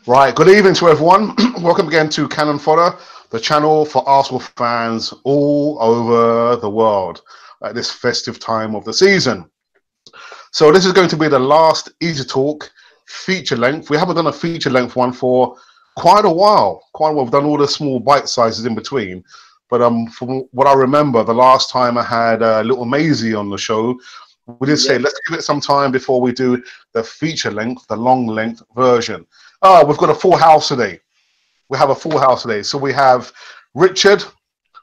Right, good evening to everyone. Welcome again to Cannon Fodder, the channel for Arsenal fans all over the world at this festive time of the season. So this is going to be the last Easy Talk feature length. We haven't done a feature length one for quite a while. We've done all the small bite sizes in between. But from what I remember, the last time I had LilMazy on the show, we did say, let's give it some time before we do the feature length, the long length version. Oh, we've got a full house today. We have a full house today. So we have Richard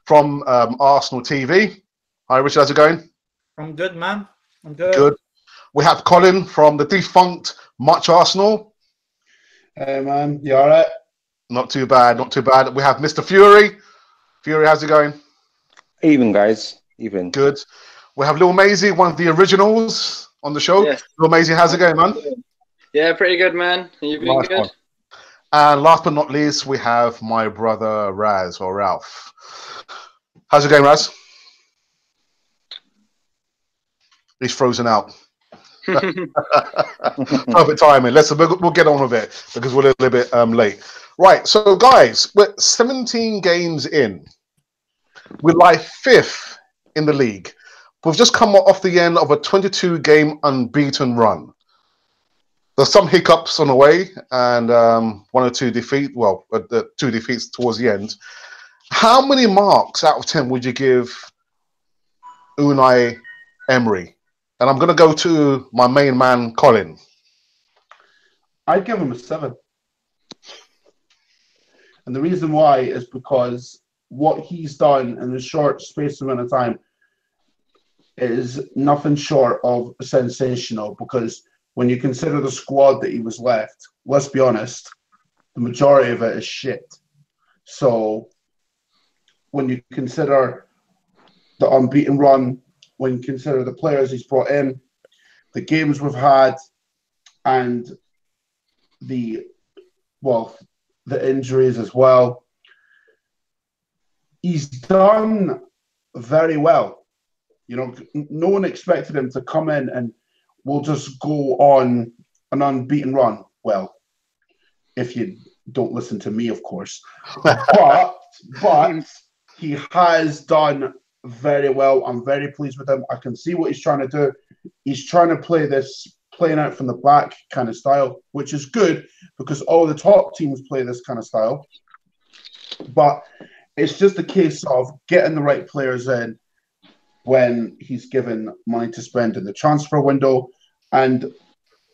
from Arsenal TV. Hi, Richard. How's it going? I'm good, man. I'm good. Good. We have Colin from the defunct Much Arsenal. Hey, man. You all right? Not too bad. Not too bad. We have Mr. Fury. Fury, how's it going? Even, guys. Even. Good. We have LilMazy, one of the originals on the show. Yes. LilMazy, how's it going, man? Yeah, pretty good, man. You've been Nice good? one. And last but not least, we have my brother Raz, or Ralph. How's it going, Raz? He's frozen out. Perfect timing. We'll get on with it because we're a little bit late. Right, so guys, we're 17 games in. We lie 5th in the league. We've just come off the end of a 22-game unbeaten run. There's some hiccups on the way and one or two defeats. Well, 2 defeats towards the end. How many marks out of 10 would you give Unai Emery? And I'm going to go to my main man, Colin. I'd give him a 7. And the reason why is because what he's done in a short space amount of time is nothing short of sensational, because when you consider the squad that he was left, let's be honest, the majority of it is shit. So when you consider the unbeaten run, when you consider the players he's brought in, the games we've had, and the injuries as well, he's done very well. You know, no one expected him to come in and we'll just go on an unbeaten run. Well, if you don't listen to me, of course. But he has done very well. I'm very pleased with him. I can see what he's trying to do. He's trying to play this playing out from the back kind of style, which is good because all the top teams play this kind of style. But it's just a case of getting the right players in when he's given money to spend in the transfer window. And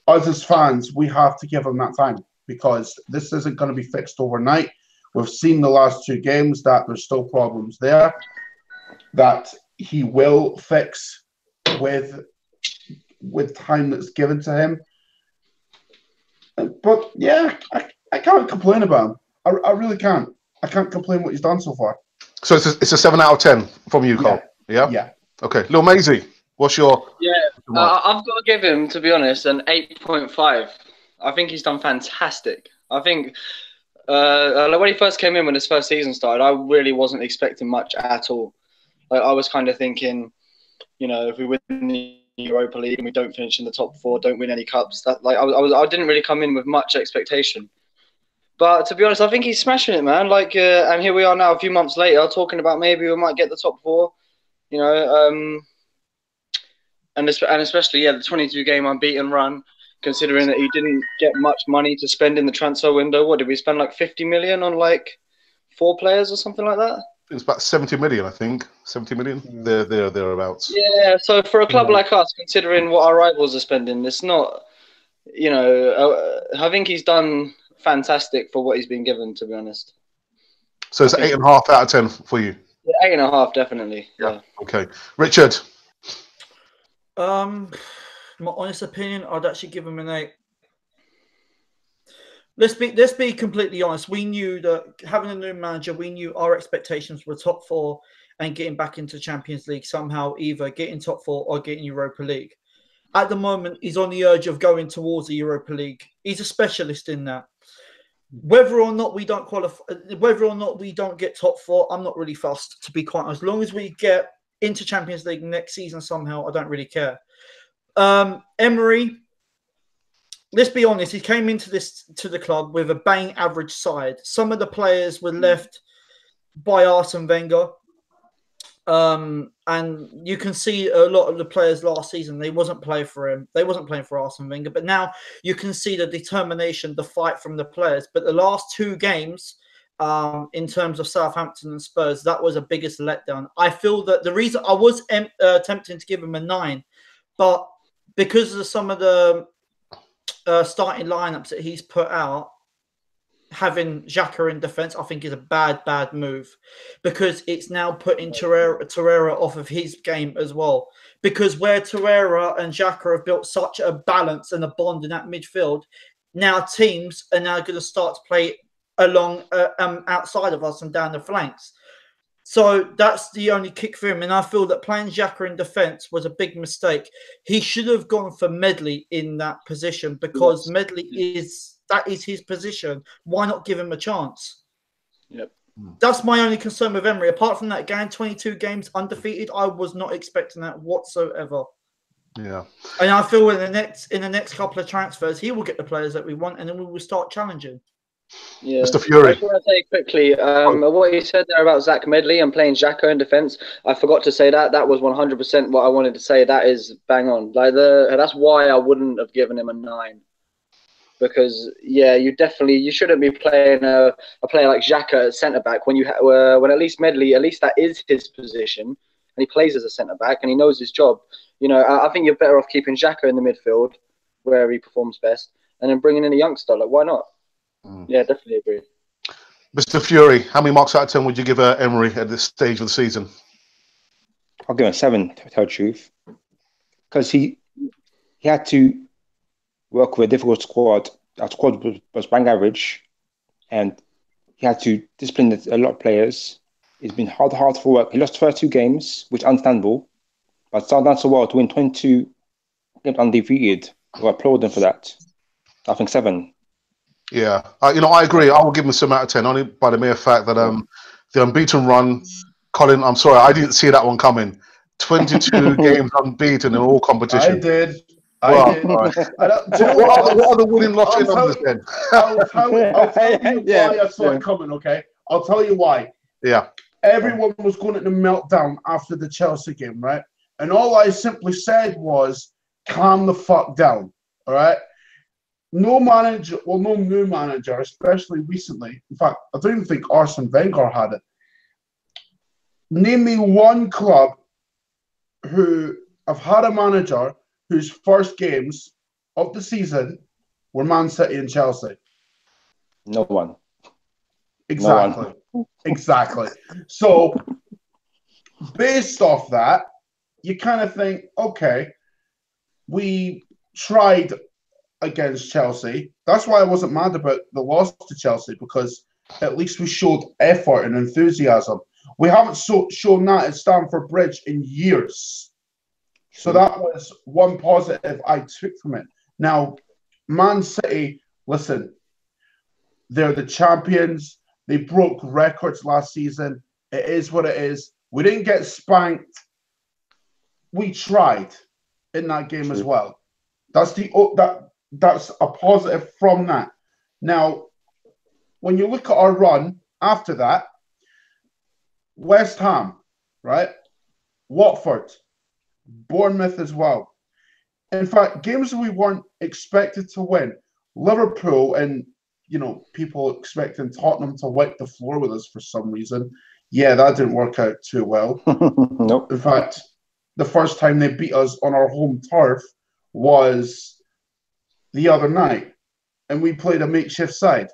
us as fans, we have to give him that time because this isn't going to be fixed overnight. We've seen the last 2 games that there's still problems there that he will fix with time that's given to him. But yeah, I can't complain about him. I really can't. I can't complain what he's done so far. So it's a 7 out of 10 from you, Cole. Yeah? Yeah. Okay. LilMazy, what's your... Yeah, I've got to give him, to be honest, an 8.5. I think he's done fantastic. I think when he first came in, when his first season started, I really wasn't expecting much at all. Like, I was kind of thinking, you know, if we win the Europa League and we don't finish in the top 4, don't win any cups, that I didn't really come in with much expectation. But to be honest, I think he's smashing it, man. Like, and here we are now, a few months later, talking about maybe we might get the top 4. You know, and especially the 22-game unbeaten run, considering that he didn't get much money to spend in the transfer window. What did we spend, like 50 million on like 4 players or something like that? It's about 70 million, I think. 70 million. Thereabouts. Yeah. So for a club like us, considering what our rivals are spending, it's not. You know, I think he's done fantastic for what he's been given. To be honest. So it's 8.5 out of 10 for you. Yeah, 8.5, definitely. Yeah. Okay, Richard. My honest opinion, I'd actually give him an 8. Let's be completely honest. We knew that having a new manager, we knew our expectations were top 4 and getting back into Champions League somehow, either getting top 4 or getting Europa League. At the moment, he's on the urge of going towards the Europa League. He's a specialist in that. Whether or not we don't qualify, whether or not we don't get top 4, I'm not really fussed, to be quite honest. As long as we get into Champions League next season somehow, I don't really care. Emery, let's be honest, he came into the club with a bang average side. Some of the players were left by Arsene Wenger. And you can see a lot of the players last season, they wasn't playing for him. They wasn't playing for Arsene Wenger. But now you can see the determination, the fight from the players. But the last 2 games, in terms of Southampton and Spurs, that was the biggest letdown. I feel that the reason I was tempting to give him a 9, but because of some of the starting lineups that he's put out, having Xhaka in defence, I think is a bad move, because it's now putting Torreira off of his game as well. Because where Torreira and Xhaka have built such a balance and a bond in that midfield, now teams are now going to start to play along outside of us and down the flanks. So that's the only kick for him. And I feel that playing Xhaka in defence was a big mistake. He should have gone for Medley in that position, because Medley is his position. Why not give him a chance? Yep. That's my only concern with Emery. Apart from that game, 22 games undefeated, I was not expecting that whatsoever. Yeah. And I feel in the next couple of transfers, he will get the players that we want, and then we will start challenging. Yeah. Mr. Fury. I just want to say quickly, what you said there about Zach Medley and playing Xhaka in defence, I forgot to say that. That was 100% what I wanted to say. That is bang on. That's why I wouldn't have given him a 9. Because you shouldn't be playing a player like Xhaka at centre back when when at least Medley, at least that is his position, and he plays as a centre back and he knows his job. I think you're better off keeping Xhaka in the midfield where he performs best, and then bringing in a youngster. Like, why not? Yeah, definitely agree. Mr. Fury, how many marks out of 10 would you give Emery at this stage of the season? I'll give him a 7, to tell the truth, because he had to work with a difficult squad. Our squad was bang average, and he had to discipline a lot of players. It's been hard for work. He lost the first 2 games, which is understandable, but started done so well to win 22 games undefeated. I applaud him for that. I think 7. Yeah, I agree. I will give him a 7 out of 10, only by the mere fact that the unbeaten run. Colin, I'm sorry, I didn't see that one coming. 22 games unbeaten in all competitions. I did. Well, I did. right. What are the winning lottery numbers then? I'll tell you why I saw it coming, okay? I'll tell you why. Yeah. Everyone was going at the meltdown after the Chelsea game, right? And all I simply said was, calm the fuck down, all right? No new manager, especially recently. In fact, I don't even think Arsene Wenger had it. Name me one club who have had a manager whose first games of the season were Man City and Chelsea. No one. Exactly. No one. Exactly. So, based off that, you kind of think, okay, we tried against Chelsea. That's why I wasn't mad about the loss to Chelsea, because at least we showed effort and enthusiasm. We haven't shown that at Stamford Bridge in years. So that was one positive I took from it. Now, Man City, listen, they're the champions. They broke records last season. It is what it is. We didn't get spanked. We tried in that game as well. That's a positive from that. Now, when you look at our run after that, West Ham, right? Watford, Bournemouth as well. In fact, games we weren't expected to win. Liverpool, and people expecting Tottenham to wipe the floor with us for some reason. Yeah, that didn't work out too well. Nope. In fact, the first time they beat us on our home turf was the other night, and we played a makeshift side.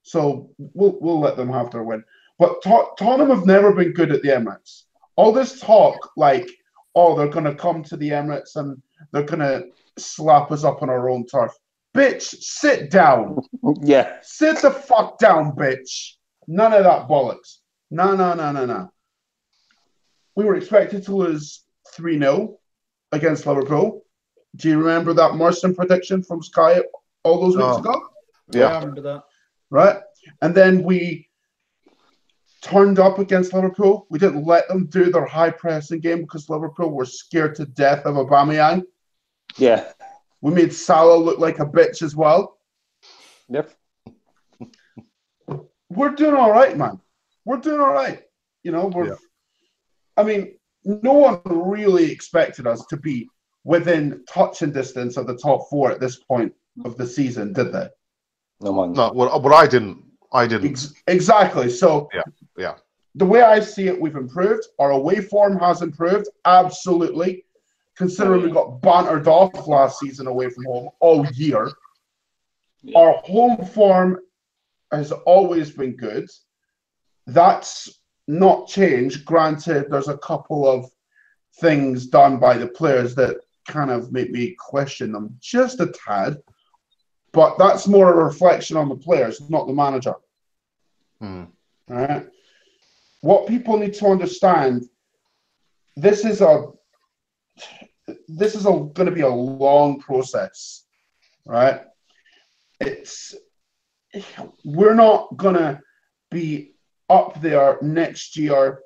So we'll let them have their win. But Tottenham have never been good at the Emirates. All this talk, like, oh, they're going to come to the Emirates and they're going to slap us up on our own turf. Bitch, sit down. Yeah. Sit the fuck down, bitch. None of that bollocks. No. We were expected to lose 3-0 against Liverpool. Do you remember that Merson prediction from Sky all those weeks ago? Yeah, I remember that. Right? And then we turned up against Liverpool. We didn't let them do their high pressing game because Liverpool were scared to death of Aubameyang. Yeah. We made Salah look like a bitch as well. Yep. We're doing all right, man. We're doing all right. You know, I mean, no one really expected us to be within touching distance of the top 4 at this point of the season, did they? No one. No, well, but I didn't. Exactly. So yeah. The way I see it, we've improved. Our away form has improved, absolutely. Considering we got bantered off last season away from home all year. Yeah. Our home form has always been good. That's not changed. Granted, there's a couple of things done by the players that kind of make me question them just a tad. But that's more a reflection on the players, not the manager. All right. What people need to understand, this is going to be a long process, right? We're not going to be up there next year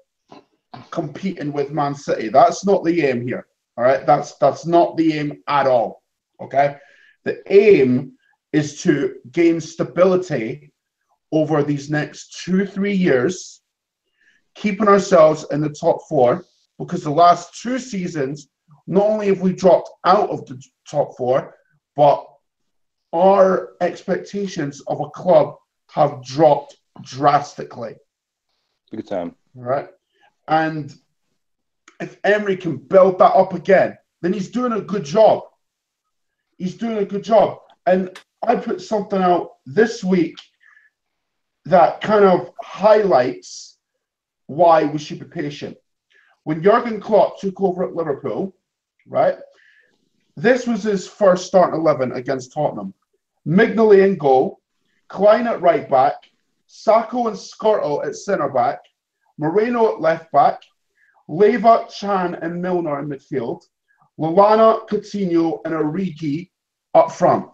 competing with Man City. That's not the aim here, all right? That's not the aim at all, okay? The aim is to gain stability over these next 2-3 years, keeping ourselves in the top 4, because the last 2 seasons, not only have we dropped out of the top 4, but our expectations of a club have dropped drastically. Big time. Right? And if Emery can build that up again, then he's doing a good job. He's doing a good job. And I put something out this week that kind of highlights why we should be patient. When Jurgen Klopp took over at Liverpool, right, this was his first starting 11 against Tottenham. Mignolet in goal, Klein at right back, Sacco and Skrtel at centre back, Moreno at left back, Leva, Chan and Milner in midfield, Lallana, Coutinho and Origi up front.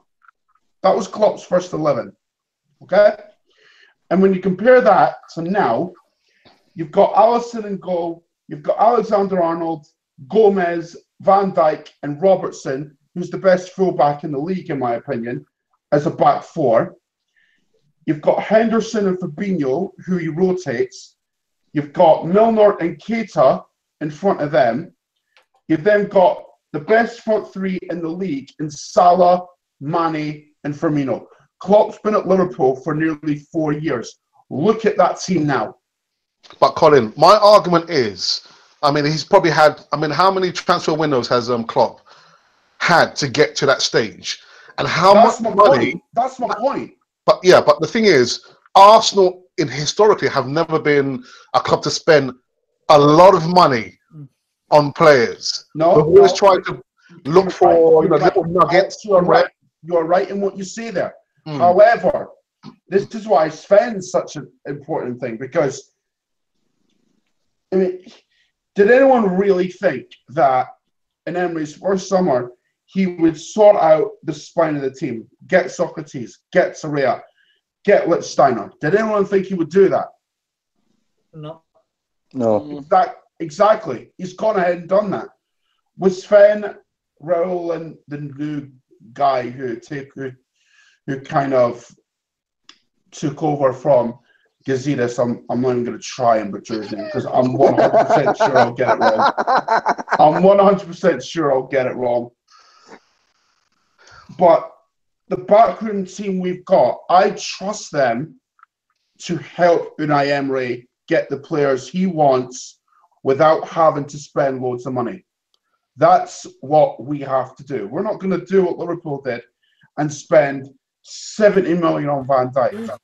That was Klopp's first 11. Okay? And when you compare that to now, you've got Alisson in goal, you've got Alexander-Arnold, Gomez, Van Dijk and Robertson, who's the best fullback in the league, in my opinion, as a back 4. You've got Henderson and Fabinho, who he rotates. You've got Milner and Keita in front of them. You've then got the best front 3 in the league in Salah, Mane and Firmino. Klopp's been at Liverpool for nearly 4 years. Look at that team now. But Colin, my argument is, I mean, he's probably had, I mean, how many transfer windows has Klopp had to get to that stage? And how much money? That's my point. But yeah, but the thing is, Arsenal historically have never been a club to spend a lot of money on players. No, we've always tried to look for little nuggets. You're right in what you say there. However, this is why Sven's such an important thing, because I mean, did anyone really think that in Emery's first summer he would sort out the spine of the team, get Socrates, get Sarria, get Lichtsteiner? Did anyone think he would do that? No. Exactly. He's gone ahead and done that. With Sven, Rowe, and the new guy who kind of took over from Gazidis, I'm not even going to try and butcher his name because I'm 100% sure I'll get it wrong. I'm 100% sure I'll get it wrong. But the backroom team we've got, I trust them to help Unai Emery get the players he wants without having to spend loads of money. That's what we have to do. We're not going to do what Liverpool did and spend 70 million on Van Dijk.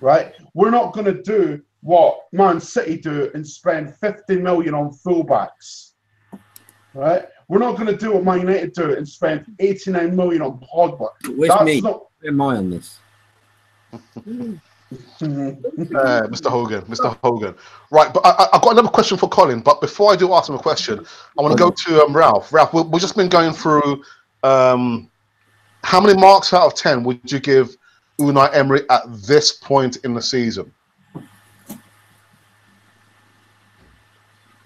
Right? We're not going to do what Man City do and spend 50 million on fullbacks. Right? We're not going to do what Man United do and spend 89 million on Pogba. Where's me? Where am I on this? Mr. Hogan. Right, but I've got another question for Colin. But before I do ask him a question, I want to go to Ralph. Ralph, we've just been going through how many marks out of 10 would you give Unai Emery at this point in the season?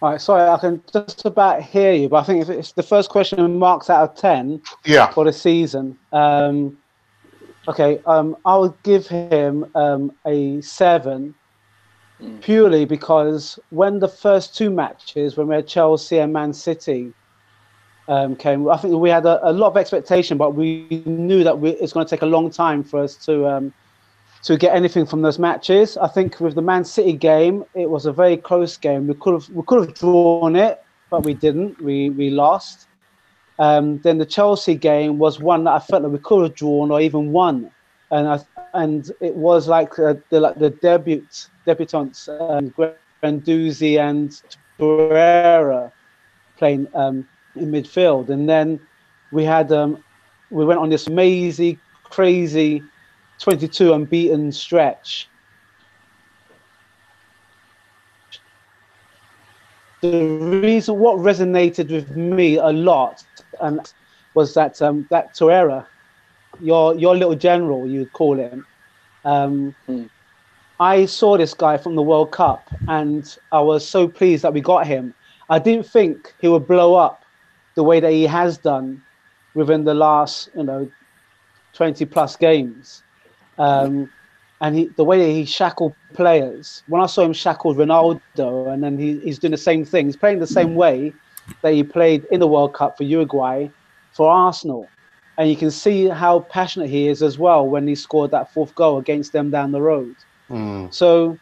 All right, sorry, I can just about hear you, but I think if it's the first question marks out of 10 for the season. Okay, I would give him a 7 purely because when the first 2 matches, when we had Chelsea and Man City came, I think we had a lot of expectation, but we knew that it's going to take a long time for us to get anything from those matches. I think with the Man City game, it was a very close game. We could have drawn it, but we didn't. We lost. Then the Chelsea game was one that I felt that we could have drawn or even won, and it was like the debutants, Guendouzi and Torreira playing in midfield, and then we had we went on this amazing, crazy 22 unbeaten stretch. The reason what resonated with me a lot and was that that Torreira, your little general, you'd call him. I saw this guy from the World Cup and I was so pleased that we got him. I didn't think he would blow up the way that he has done within the last 20 plus games. And the way that he shackled players. When I saw him shackled Ronaldo, and then he's doing the same thing. He's playing the same way that he played in the World Cup for Uruguay, for Arsenal. And you can see how passionate he is as well when he scored that 4th goal against them down the road. So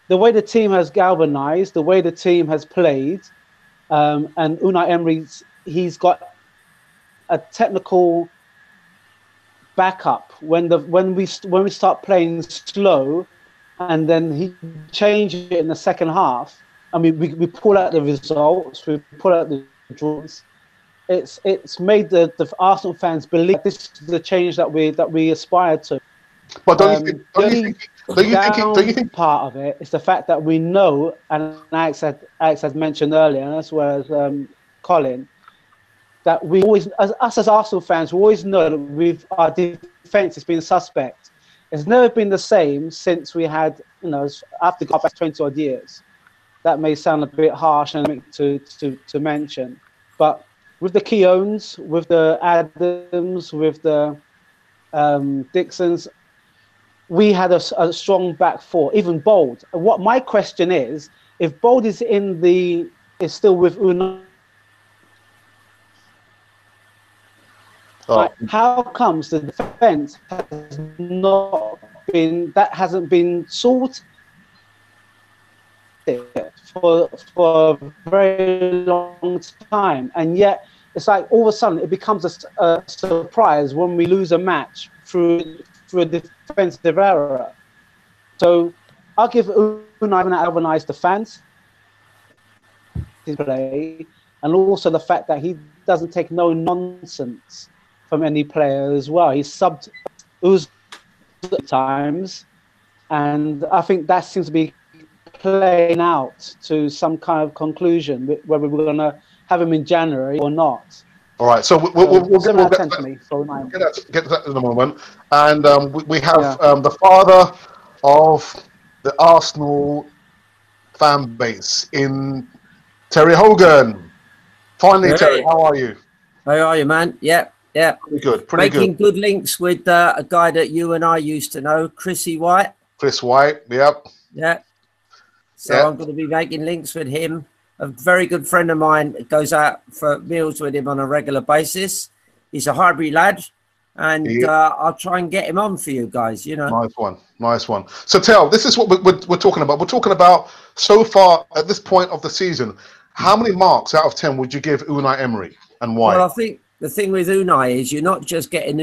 the way the team has galvanized, the way the team has played, and Unai Emery, he's got a technical backup when we start playing slow, and then he changed it in the second half. I mean, we pull out the results, we pull out the draws. It's made the Arsenal fans believe this is the change that we aspire to. But don't you think part of it is the fact that we know, and Alex had mentioned earlier, and as well as Colin, that we always, us as Arsenal fans, we always know that our defence has been suspect. It's never been the same since we had, after got back 20 odd years. That may sound a bit harsh and to mention, but with the Keowns, with the Adams, with the Dixons, we had a strong back 4, even Bold. What my question is, if Bold is still with Unai, how comes the defence hasn't been sorted for a very long time, and yet it's like all of a sudden it becomes a surprise when we lose a match through a defensive error. So I'll give Unai Albanese the fans play, and also the fact that he doesn't take no nonsense from any player as well. He's subbed at times, and I think that seems to be playing out to some kind of conclusion, whether we're going to have him in January or not. All right, so we'll get that in a moment. And we have the father of the Arsenal fan base in Terry Hogan. Finally, hey. Terry, how are you? How are you, man? Yeah. Pretty good. Making good links with a guy that you and I used to know, Chrissy White. Chris White, yep. Yeah. So I'm going to be making links with him. A very good friend of mine goes out for meals with him on a regular basis. He's a Highbury lad, and I'll try and get him on for you guys, Nice one. So, Tel, this is what we're talking about. We're talking about, so far at this point of the season, how many marks out of 10 would you give Unai Emery, and why? Well, I think the thing with Unai is you're not just getting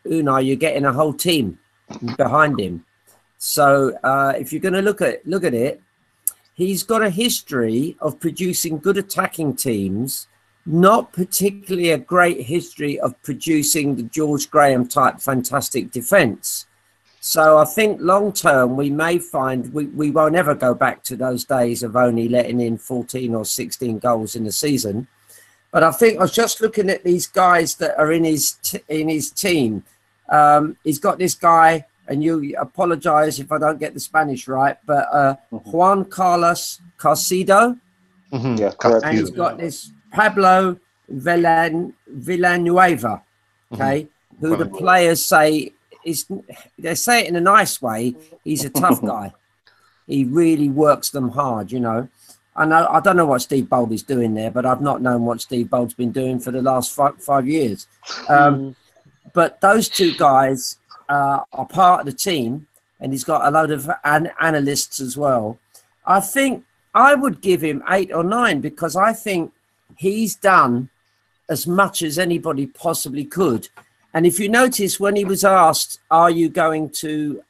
Unai, you're getting a whole team behind him. So if you're going to look at it, he's got a history of producing good attacking teams, not particularly a great history of producing the George Graham type fantastic defence. So I think long term we may find we won't ever go back to those days of only letting in 14 or 16 goals in a season. But I think I was just looking at these guys that are in his team. He's got this guy, and you apologize if I don't get the Spanish right, but Juan Carlos Carcedo, Yeah, correct. And he's got this Pablo Villanueva, okay, who the players say is, they say it in a nice way, he's a tough guy. He really works them hard, you know. I don't know what Steve Bold is doing there, but I've not known what Steve Bold's been doing for the last 5 years. But those two guys are part of the team, and he's got a load of analysts as well. I think I would give him 8 or 9 because I think he's done as much as anybody possibly could. And if you notice, when he was asked, "Are you going to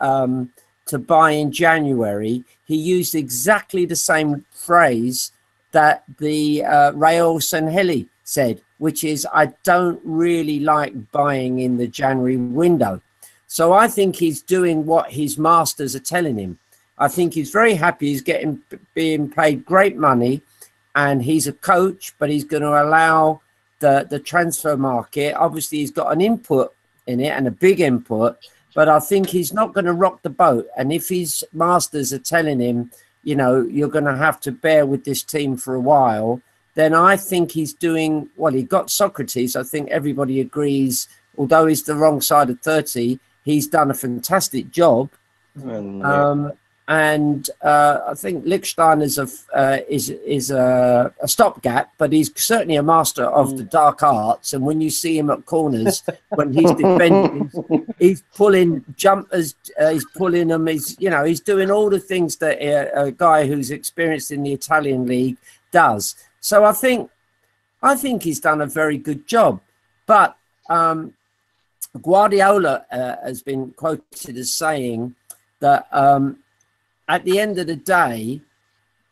buy in January?" he used exactly the same phrase that the Raul Sanheli said, which is, "I don't really like buying in the January window." So I think he's doing what his masters are telling him. I think he's very happy. He's being paid great money, and he's a coach, but he's going to allow the transfer market. Obviously, he's got an input in it and a big input, but I think he's not going to rock the boat. And if his masters are telling him, you know, you're going to have to bear with this team for a while, then I think he's doing, well, he got Socrates. I think everybody agrees, although he's the wrong side of 30, he's done a fantastic job. And I think Lichtstein is a stopgap, but he's certainly a master of the dark arts. And when you see him at corners, when he's defending, he's pulling jumpers, he's pulling them. He's doing all the things that a guy who's experienced in the Italian league does. So I think he's done a very good job. But Guardiola has been quoted as saying that. At the end of the day,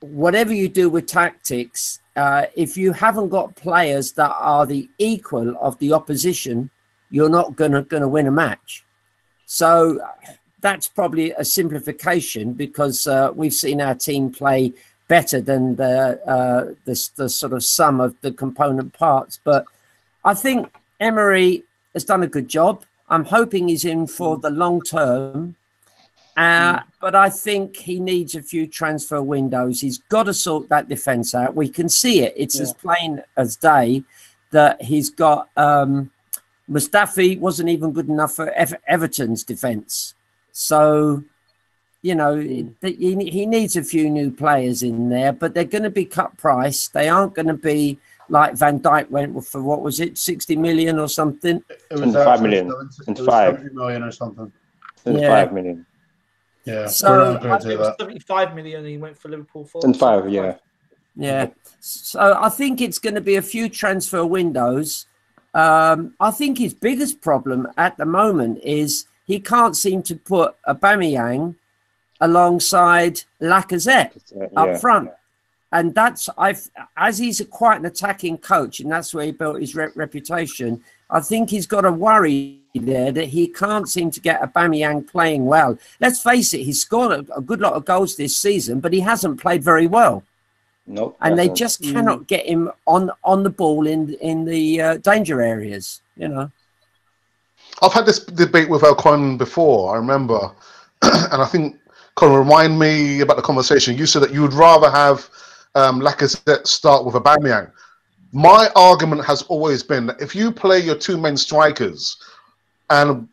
whatever you do with tactics, if you haven't got players that are the equal of the opposition, you're not gonna win a match. So that's probably a simplification, because we've seen our team play better than the sort of sum of the component parts. But I think Emery has done a good job. I'm hoping he's in for the long term. But I think he needs a few transfer windows. He's got to sort that defence out. We can see it. It's as plain as day that he's got Mustafi wasn't even good enough for Everton's defence. So, you know, he needs a few new players in there, but they're going to be cut price. They aren't going to be like Van Dijk went for, what was it, 60 million or something? It was 5 million. It was 70 million or something. 5 million. Yeah, so I think it was 75 million he went for Liverpool for. 5, yeah. Yeah. So I think it's going to be a few transfer windows. I think his biggest problem at the moment is he can't seem to put Aubameyang alongside Lacazette up front. And that's, as he's quite an attacking coach, and that's where he built his reputation, I think he's got a worry there that he can't seem to get Aubameyang playing well. Let's face it, he's scored a good lot of goals this season, but he hasn't played very well. Nope. And they just cannot get him on the ball in the danger areas, you know. I've had this debate with Colin before, I remember. And I think, Colin, remind me about the conversation. You said that you would rather have Lacazette start with Aubameyang. My argument has always been that if you play your two main strikers and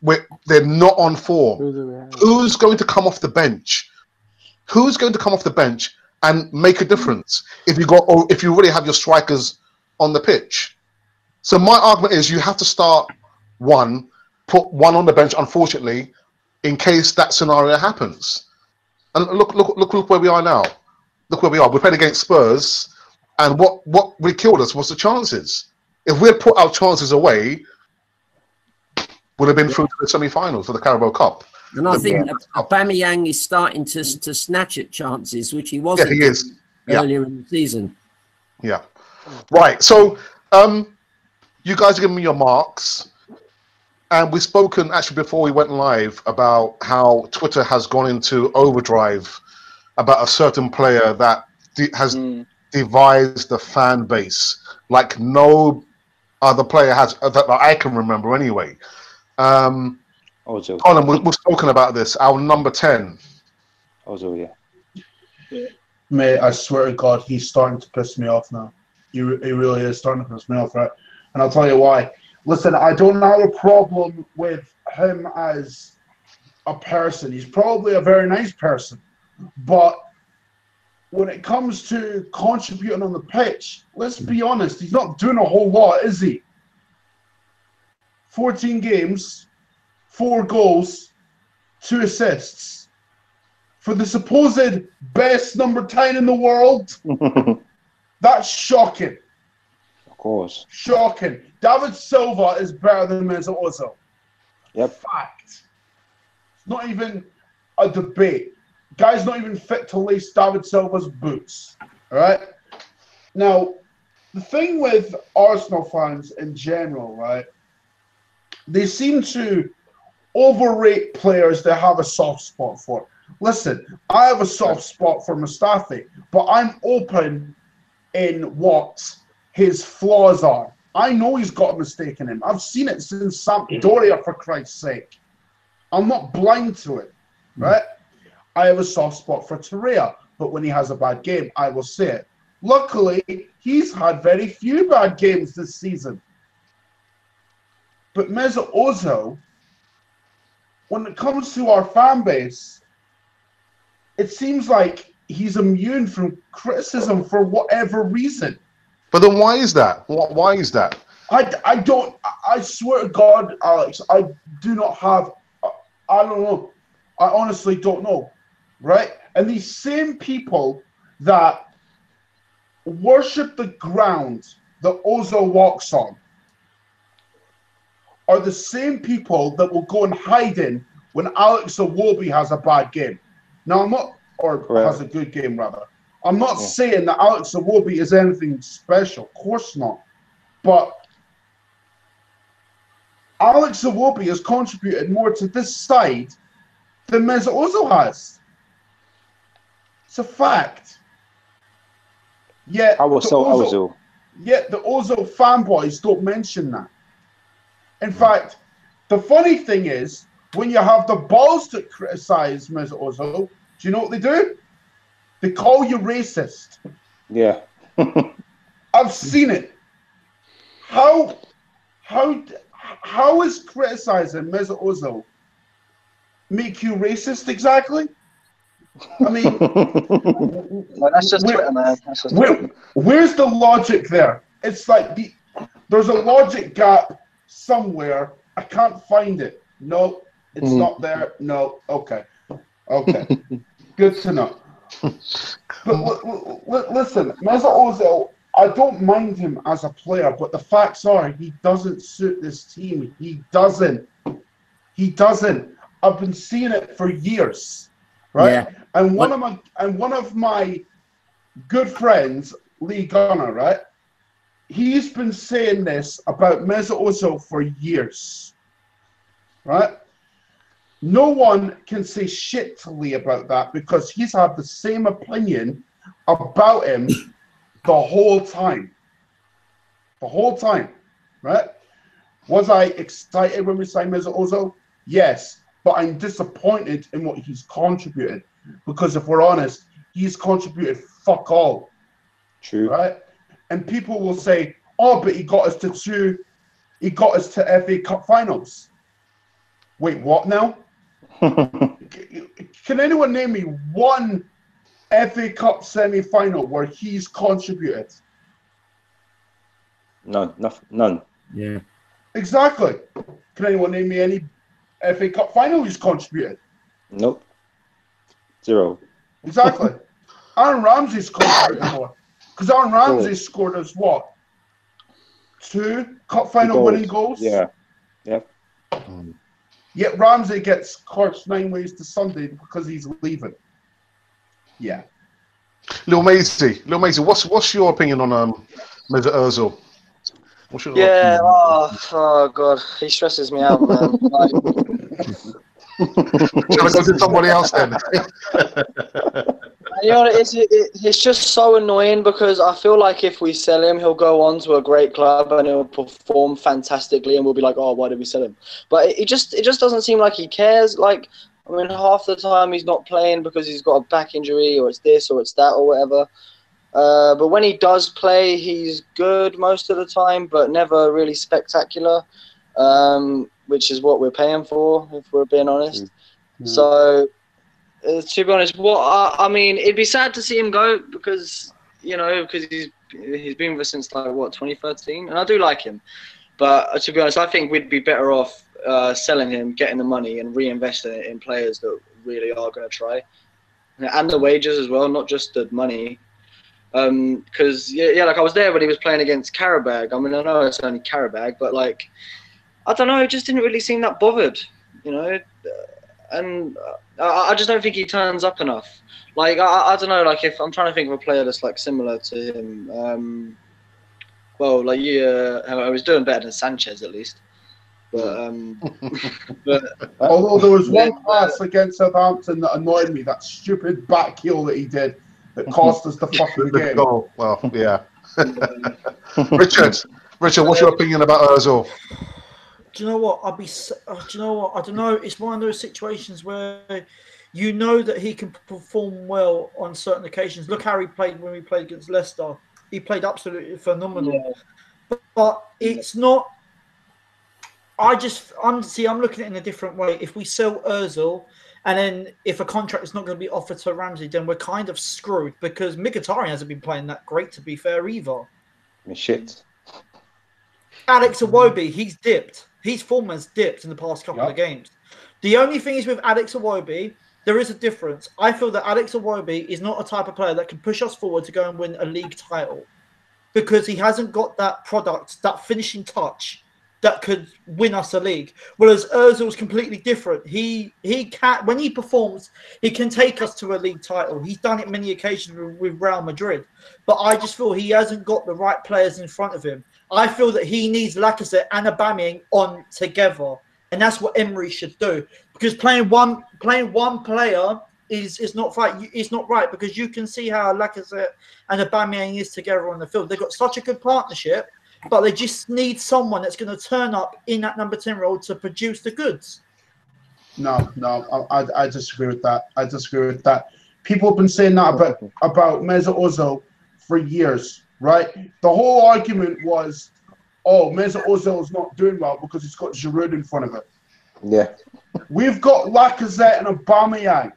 they're not on form, who's going to come off the bench? Who's going to come off the bench and make a difference if you really have your strikers on the pitch? So my argument is you have to start one, put one on the bench, unfortunately, in case that scenario happens. And look where we are now. Look where we are. We played against Spurs, and what really killed us was the chances. If we had put our chances away, would have been through to the semi-finals for the Carabao Cup. And I think Aubameyang is starting to snatch at chances, which he wasn't earlier in the season. Yeah. Right. So you guys are giving me your marks. And we've spoken actually before we went live about how Twitter has gone into overdrive about a certain player that has devised the fan base like no other player has that I can remember anyway. Colin, we've spoken about this. Our number 10. Ozil, yeah. Mate, I swear to God, he's starting to piss me off now. He really is starting to piss me off, right? And I'll tell you why. Listen, I don't have a problem with him as a person. He's probably a very nice person. But when it comes to contributing on the pitch, let's be honest, he's not doing a whole lot, is he? 14 games, 4 goals, 2 assists. For the supposed best number 10 in the world, that's shocking. Of course. Shocking. David Silva is better than Mesut Ozil. Yep. Fact. It's not even a debate. Guy's not even fit to lace David Silva's boots. All right? Now, the thing with Arsenal fans in general, right, they seem to overrate players they have a soft spot for. Listen, I have a soft spot for Mustafi, but I'm open in what his flaws are. I know he's got a mistake in him. I've seen it since Sampdoria, for Christ's sake. I'm not blind to it, right? I have a soft spot for Torreira, but when he has a bad game, I will say it. Luckily, he's had very few bad games this season. But Mesut Ozil, when it comes to our fan base, it seems like he's immune from criticism for whatever reason. But then why is that? Why is that? I swear to God, Alex, I do not have, I don't know. I honestly don't know, right? And these same people that worship the ground that Ozil walks on are the same people that will go and hide in when Alex Iwobi has a bad game. Now, I'm not, or has a good game, rather. I'm not saying that Alex Iwobi is anything special. Of course not. But Alex Iwobi has contributed more to this side than Mesut Ozil has. It's a fact. Yet I will sell Ozil. Yet the Ozil fanboys don't mention that. In fact, the funny thing is, when you have the balls to criticize Mesut Ozil, do you know what they do? They call you racist. Yeah. I've seen it. How is criticizing Mesut Ozil make you racist exactly? I mean, that's just Twitter, man. That's just where's the logic there? It's like there's a logic gap somewhere. I can't find it. No, it's not there. No. Okay. Good to know. But listen, Mesut Ozil, I don't mind him as a player, but the facts are he doesn't suit this team. He doesn't. I've been seeing it for years, right? Yeah. And one of my good friends, Lee Gunner, right? He's been saying this about Mesut Ozil for years, right? No one can say shit to Lee about that because he's had the same opinion about him the whole time. The whole time, right? Was I excited when we signed Mesut Ozil? Yes, but I'm disappointed in what he's contributed because if we're honest, he's contributed fuck all. True. Right? And people will say, oh, but he got us to FA Cup finals. Wait, what now? Can anyone name me one FA Cup semi-final where he's contributed? None. Yeah. Exactly. Can anyone name me any FA Cup final he's contributed? Nope. 0. Exactly. Aaron Ramsey's contributed more. Because Aaron Ramsey scored us what? 2 cup final winning goals? Yeah. Yep. Yet Ramsey gets coached 9 ways to Sunday because he's leaving. Yeah. LilMazy, what's your opinion on Mesut Ozil? Yeah, oh god, he stresses me out, man. Shall I go to somebody else then? You know, it's just so annoying because I feel like if we sell him, he'll go on to a great club and he'll perform fantastically, and we'll be like, oh, why did we sell him? But it just doesn't seem like he cares. Like I mean, half the time he's not playing because he's got a back injury or it's this or it's that or whatever. But when he does play, he's good most of the time, but never really spectacular, which is what we're paying for, if we're being honest. Mm-hmm. So, to be honest, I mean, it'd be sad to see him go because, you know, because he's been with us since, like, what, 2013? And I do like him. But to be honest, I think we'd be better off selling him, getting the money, and reinvesting it in players that really are going to try. And the wages as well, not just the money. Because, yeah, like I was there when he was playing against Karabag. I mean, I know it's only Karabag, but, like, I don't know, it just didn't really seem that bothered, you know. And I just don't think he turns up enough. Like, I don't know, like, if I'm trying to think of a player that's, like, similar to him. Well, like, I was doing better than Sanchez, at least. But, although there was one pass against Southampton that annoyed me, that stupid back heel that he did that cost us the fucking game. Oh, well, yeah. Richard, what's your opinion about Ozil? Do you know what? Do you know what? I don't know. It's one of those situations where you know that he can perform well on certain occasions. Look how he played when we played against Leicester. He played absolutely phenomenal. Yeah. But it's not. I'm looking at it in a different way. If we sell Ozil, and then if a contract is not going to be offered to Ramsey, then we're kind of screwed because Mkhitaryan hasn't been playing that great, to be fair, either. Shit. Alex Iwobi, he's dipped. His form has dipped in the past couple of games. The only thing is with Alex Iwobi, there is a difference. I feel that Alex Iwobi is not a type of player that can push us forward to go and win a league title because he hasn't got that product, that finishing touch that could win us a league. Whereas Ozil's completely different. He can, when he performs, he can take us to a league title. He's done it many occasions with Real Madrid. But I just feel he hasn't got the right players in front of him. I feel that he needs Lacazette and Aubameyang on together. And that's what Emery should do. Because playing one player is not right. It's not right because you can see how Lacazette and Aubameyang is together on the field. They've got such a good partnership. But they just need someone that's going to turn up in that number 10 role to produce the goods. No, I disagree with that. I disagree with that. People have been saying that about Mesut Ozil for years, right? The whole argument was, oh, Mesut Ozil is not doing well because he's got Giroud in front of him. Yeah. We've got Lacazette and Aubameyang.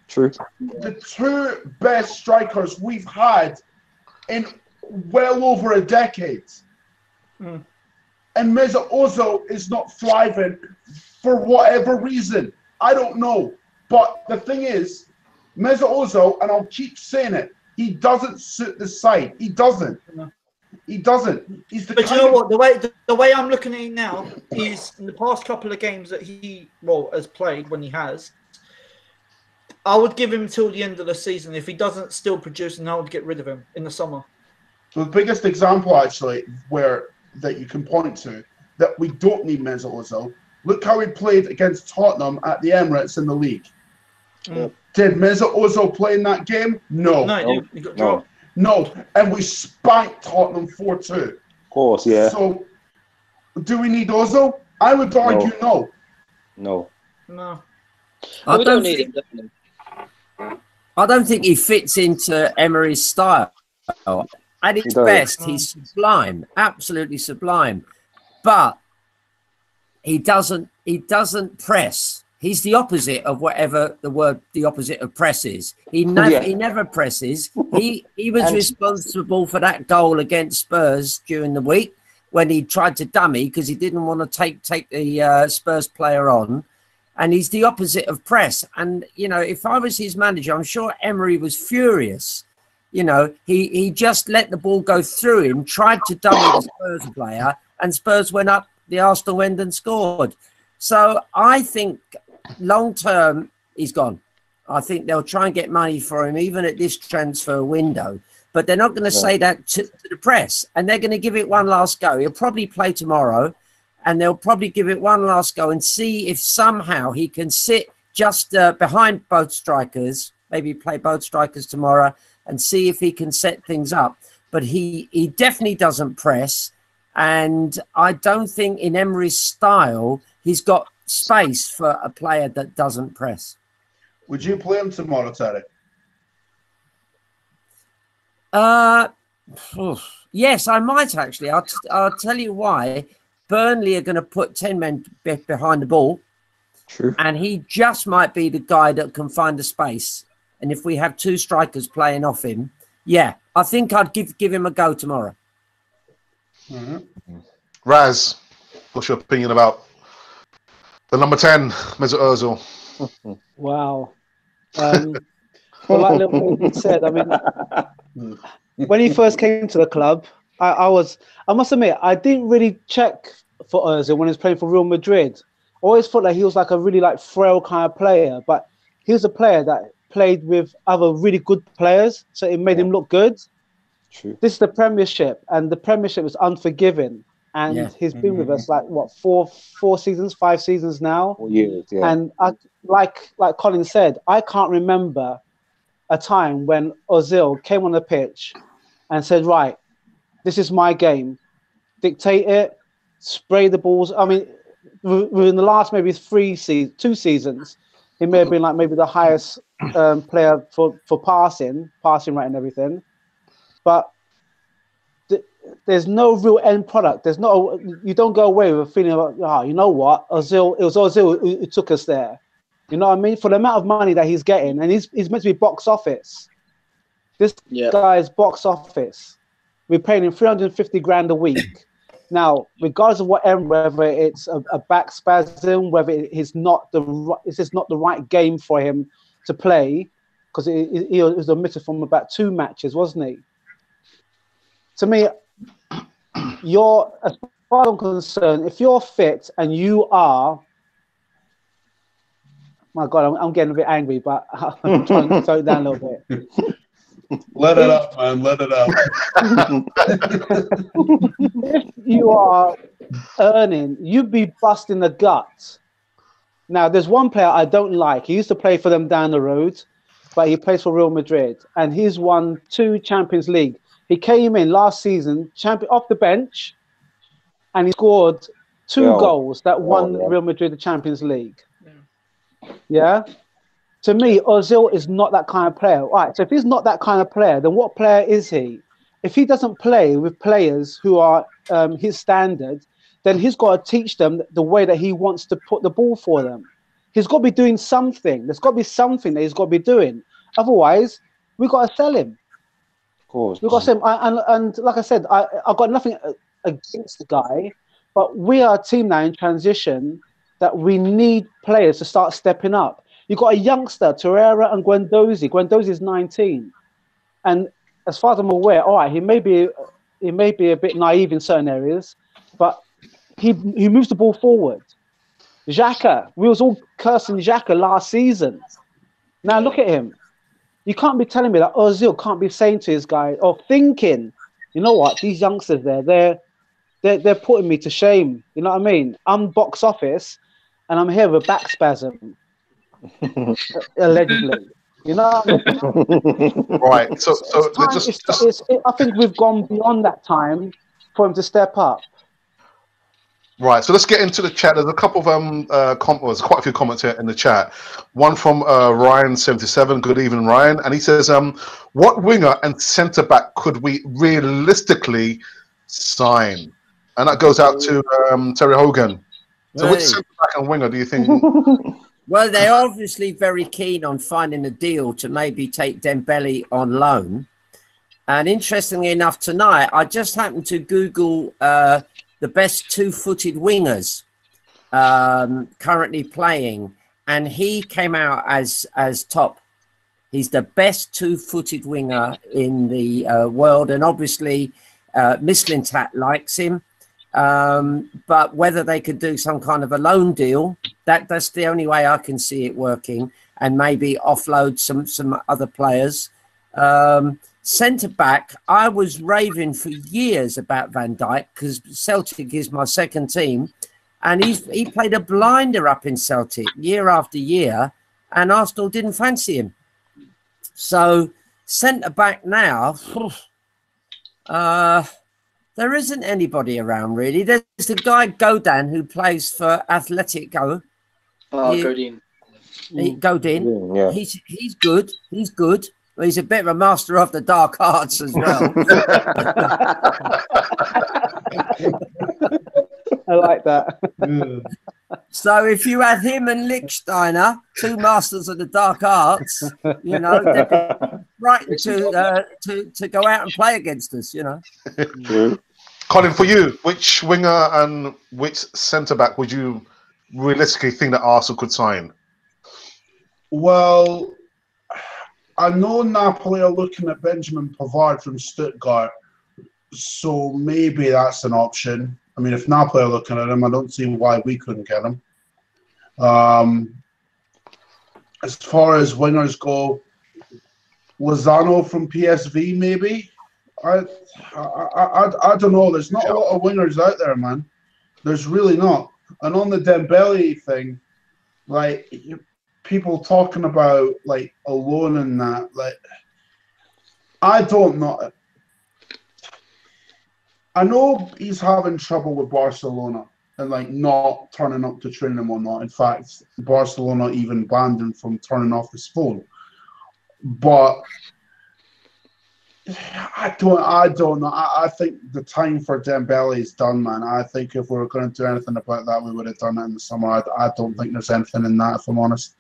True. The two best strikers we've had in well over a decade. And Mesut Ozil is not thriving for whatever reason. I don't know. But the thing is, Mesut Ozil, and I'll keep saying it, he doesn't suit the side. He doesn't. He doesn't. He's the. But you know what? The way I'm looking at it now is in the past couple of games that he has played when he has. I would give him till the end of the season. If he doesn't still produce, and I would get rid of him in the summer. So the biggest example, actually, that you can point to that we don't need Mesut Ozil. Look how he played against Tottenham at the Emirates in the league. Did Mesut Ozil play in that game? No. No, he got dropped. No, and we spanked Tottenham 4-2. Of course, yeah. So, do we need Ozil? I would argue no. No. I don't need him, definitely. I don't think he fits into Emery's style. At its best, he's sublime, absolutely sublime. But he doesn't press. He's the opposite of whatever the opposite of press is. He never presses. He was responsible for that goal against Spurs during the week when he tried to dummy because he didn't want to take the Spurs player on. And he's the opposite of press. And, you know, if I was his manager, I'm sure Emery was furious. You know, he just let the ball go through him, tried to dummy the Spurs player, and Spurs went up the Arsenal end and scored. So I think long term, he's gone. I think they'll try and get money for him, even at this transfer window. But they're not going to say that to the press. And they're going to give it one last go. He'll probably play tomorrow, and they'll probably give it one last go and see if somehow he can sit just behind both strikers, maybe play both strikers tomorrow, and see if he can set things up. But he definitely doesn't press. And I don't think in Emery's style, he's got space for a player that doesn't press. Would you play him tomorrow, Terry? Yes, I might actually. I'll tell you why. Burnley are going to put 10 men behind the ball. True. And he just might be the guy that can find the space. And if we have 2 strikers playing off him, yeah, I think I'd give him a go tomorrow. Raz, what's your opinion about the number 10, Mesut Ozil? Wow. Well, like LilMazy said, I mean, when he first came to the club, I must admit, I didn't really check for Ozil when he was playing for Real Madrid. I always thought that he was like a really like frail kind of player, but he was a player that played with other really good players, so it made him look good. True. This is the Premiership, and the Premiership is unforgiving. And he's been with us like what 5 seasons now. 4 years, yeah. And like Colin said, I can't remember a time when Ozil came on the pitch and said, "Right, this is my game. Dictate it, spray the balls." I mean, within the last maybe 2 seasons, he may have been like maybe the highest player for passing rate and everything. But there's no real end product. You don't go away with a feeling of, you know what, it was Ozil who took us there. You know what I mean? For the amount of money that he's getting, and he's meant to be box office. This guy's box office. We're paying him 350 grand a week. Now, regardless of whether it's a back spasm, whether it's not the right game for him to play, because he was omitted from about 2 matches, wasn't he? To me, as far as I'm concerned, if you're fit and you are, my God, I'm getting a bit angry, but I'm trying to slow it down a little bit. Let it up, man. Let it up. If you are earning, you'd be busting the gut. Now, there's one player I don't like. He used to play for them down the road, but he plays for Real Madrid, and he's won 2 Champions League. He came in last season, off the bench, and he scored 2 goals that won Real Madrid the Champions League. Yeah? To me, Ozil is not that kind of player. All right, so if he's not that kind of player, then what player is he? If he doesn't play with players who are his standard, then he's got to teach them the way that he wants to put the ball for them. He's got to be doing something. There's got to be something that he's got to be doing. Otherwise, we've got to sell him. Of course. We've got to sell him. And like I said, I've got nothing against the guy, but we are a team now in transition that we need players to start stepping up. You've got a youngster, Torreira and Guendouzi. Guendouzi is 19. And as far as I'm aware, all right, he may be a bit naive in certain areas, but he moves the ball forward. Xhaka, we was all cursing Xhaka last season. Now look at him. You can't be telling me that Ozil can't be saying to his guy or thinking, you know what, these youngsters they're putting me to shame. You know what I mean? I'm box office and I'm here with a back spasm. Allegedly. You know what I mean? Right. So I think we've gone beyond that time for him to step up. Right, so let's get into the chat. There's a couple of comments, quite a few comments here in the chat. One from Ryan77. Good evening, Ryan. And he says, what winger and centre back could we realistically sign? And that goes out to Terry Hogan. So which centre back and winger do you think? Well, they're obviously very keen on finding a deal to maybe take Dembele on loan. And interestingly enough, tonight, I just happened to Google the best 2-footed wingers currently playing, and he came out as top. He's the best 2-footed winger in the world, and obviously Mislintat likes him. But whether they could do some kind of a loan deal, that's the only way I can see it working, and maybe offload some other players. Centre back, I was raving for years about Van Dijk because Celtic is my second team, and he played a blinder up in Celtic year after year, and Arsenal didn't fancy him. So centre back now, there isn't anybody around really. There's the guy Godan who plays for Atletico, Godin. Godin. Yeah. He's good. He's good. He's a bit of a master of the dark arts as well. I like that. So if you had him and Lichtsteiner, two masters of the dark arts, you know, they'd be frightened to go out and play against us, you know. True. Colin, for you, which winger and which centre back would you realistically think that Arsenal could sign? Well, I know Napoli are looking at Benjamin Pavard from Stuttgart, so maybe that's an option. I mean, if Napoli are looking at him, I don't see why we couldn't get him. As far as wingers go, Lozano from PSV, maybe. I don't know. There's not a lot of wingers out there, man. There's really not. And on the Dembele thing, like, people talking about like a loan and that, like, I don't know. I know he's having trouble with Barcelona and like not turning up to training and whatnot. In fact, Barcelona even banned him from turning off his phone. But I don't know. I think the time for Dembele is done, man. I think if we were going to do anything about that, we would have done it in the summer. I don't think there's anything in that, if I'm honest.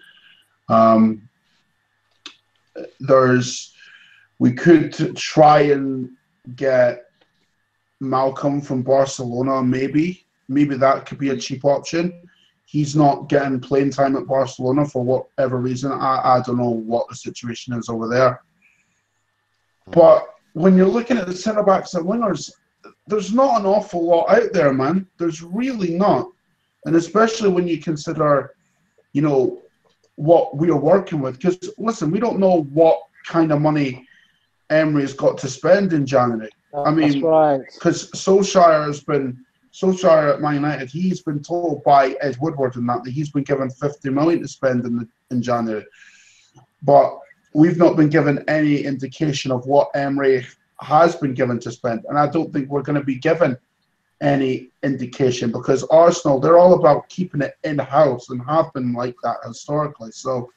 We could try and get Malcolm from Barcelona, maybe that could be a cheap option. He's not getting playing time at Barcelona for whatever reason. I don't know what the situation is over there. But when you're looking at the centre backs and wingers, there's not an awful lot out there, man. There's really not. And especially when you consider, you know, what we are working with. Because, listen, we don't know what kind of money Emery's got to spend in January. I mean, because Solskjaer at Man United, he's been told by Ed Woodward and that he's been given 50 million to spend in January. But we've not been given any indication of what Emery has been given to spend. And I don't think we're going to be given any indication because Arsenal, they're all about keeping it in-house and have been like that historically. So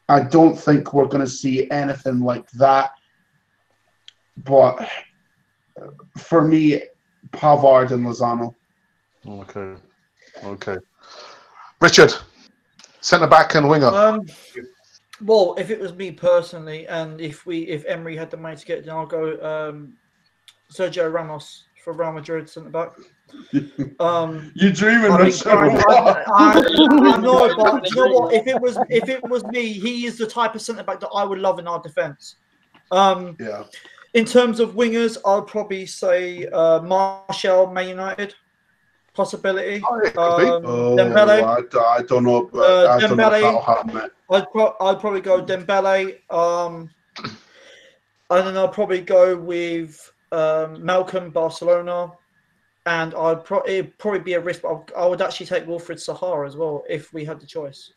I don't think we're going to see anything like that. But for me, Pavard and Lozano. Okay. Richard, centre back and winger. Well, if it was me personally, and if Emery had the money to get it, then I'll go Sergio Ramos for Real Madrid centre back. You're dreaming, Richard. I know, but you know what? If it was me, he is the type of centre back that I would love in our defence. Yeah. In terms of wingers, I'll probably say Martial, Man United, possibility. Dembele. I don't know. I don't know if that'll happen. I'd probably go Dembele. And then I'll probably go with Malcolm, Barcelona. And it'd probably be a risk, but I would actually take Wilfried Zaha as well if we had the choice.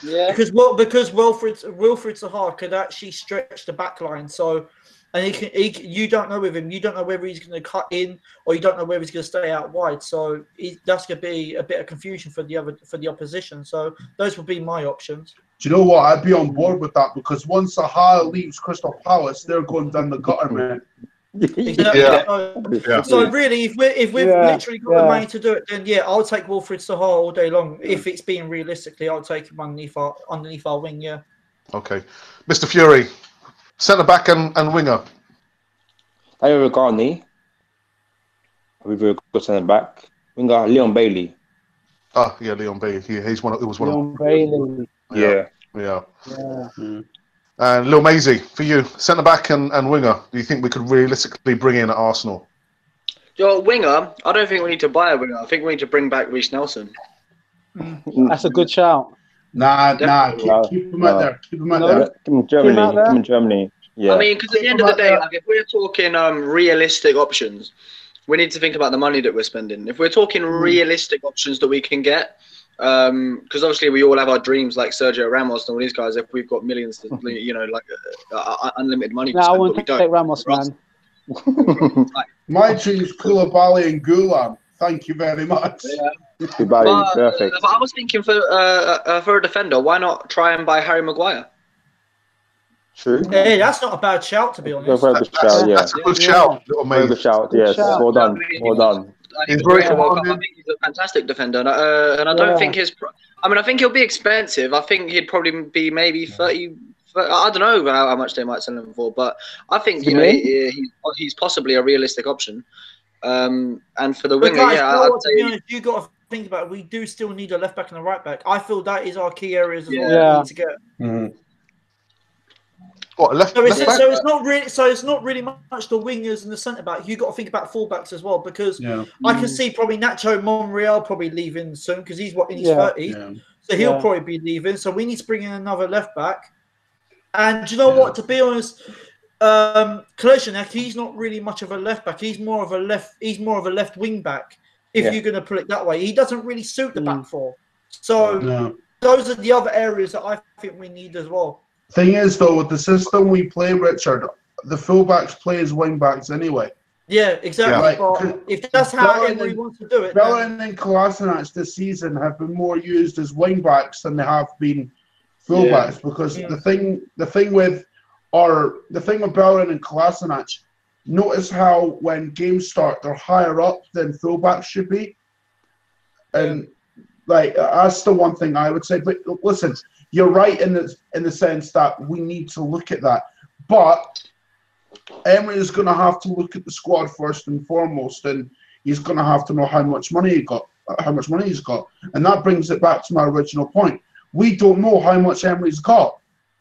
Yeah, because Wilfried Zaha could actually stretch the back line. So, and you don't know with him. You don't know whether he's going to cut in or you don't know whether he's going to stay out wide. So that's going to be a bit of confusion for the opposition. So those would be my options. Do you know what? I'd be on board with that because once Zaha leaves Crystal Palace, they're going down the gutter, man. Yeah. So really, if we've literally got the money to do it, then I'll take Wilfried Zaha all day long. If it's being realistically, I'll take him underneath our wing. Yeah. Okay, Mr. Fury, centre back and winger. Daniel Regani, a very good centre back. Winger Leon Bailey. Leon Bailey. He's one. It was one. Leon Bailey. Yeah. And LilMazy, for you, centre back and winger, do you think we could realistically bring in at Arsenal? Your winger, I don't think we need to buy a winger. I think we need to bring back Reece Nelson. That's a good shout. Nah. Keep him out there. Keep him out there. Keep him in Germany. Yeah. I mean, because at the end of the day, like, if we're talking realistic options, we need to think about the money that we're spending. If we're talking realistic options that we can get, because obviously we all have our dreams like Sergio Ramos and all these guys. If we've got millions, unlimited money. No, I wouldn't take Ramos, man. My dream's Koulibaly and Gulam Thank you very much. Yeah. Good value, perfect. But I was thinking for a defender, why not try and buy Harry Maguire? True. Hey, that's not a bad shout, to be honest. Very good shout, yeah. That's a good shout, little Very mate. good shout, Good yes. shout. Well done, well done. He's very I commanding. think he's a fantastic defender, and I don't think I think he'll be expensive. I think he'd probably be maybe 30. I don't know how much they might sell him for, but I think he's possibly a realistic option. And for the But winger, guys, I'd to be honest, you got to think about it. We do still need a left back and a right back. I feel that is our key areas as well. Yeah. We need to get. Mhm. What, left So back? it's not really. So it's not really much the wingers and the centre back. You got to think about fullbacks as well, because I can see probably Nacho Monreal probably leaving soon because he's in his 30s, so he'll probably be leaving. So we need to bring in another left back. And do you know what? To be honest, Kolasinac, he's not really much of a left back. He's more of a left wing back. If you're going to put it that way, he doesn't really suit the back four. So those are the other areas that I think we need as well. Thing is, though, with the system we play, Richard, the fullbacks play as wing backs anyway. Yeah, exactly. Yeah. But if that's how Emery wants to do it, Bellerin and Kolasinac this season have been more used as wing backs than they have been fullbacks, because the thing with Bellerin and Kolasinac, notice how when games start they're higher up than fullbacks should be, and like that's the one thing I would say. But listen, you're right in the sense that we need to look at that, but Emery is going to have to look at the squad first and foremost, and he's going to have to know how much money he's got, and that brings it back to my original point. We don't know how much Emery's got.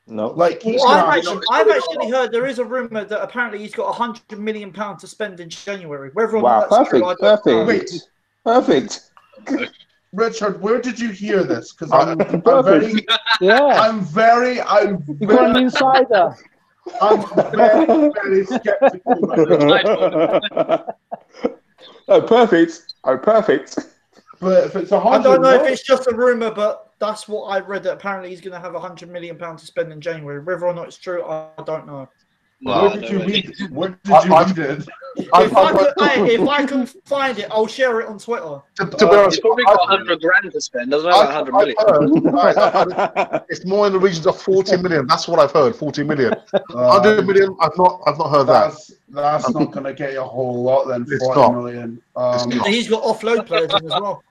No, like I've actually heard there is a rumor that apparently he's got £100 million to spend in January. Whether or not that's true, I don't know. Perfect. Richard, where did you hear this? Because I'm very You got an insider. I'm very, very skeptical. Perfect. But if it's 100, I don't know if it's just a rumor, but that's what I read. That apparently he's going to have £100 million to spend in January. Whether or not it's true, I don't know. Where did you read it? If I can find it, I'll share it on Twitter. To be honest, he's probably got 100 grand to spend. Doesn't have 100 million. It's more in the regions of 40 million. That's what I've heard. 40 million. 100 million. I've not heard that. That's not going to get you a whole lot then. It's 40 not. million. He's got offload players in as well.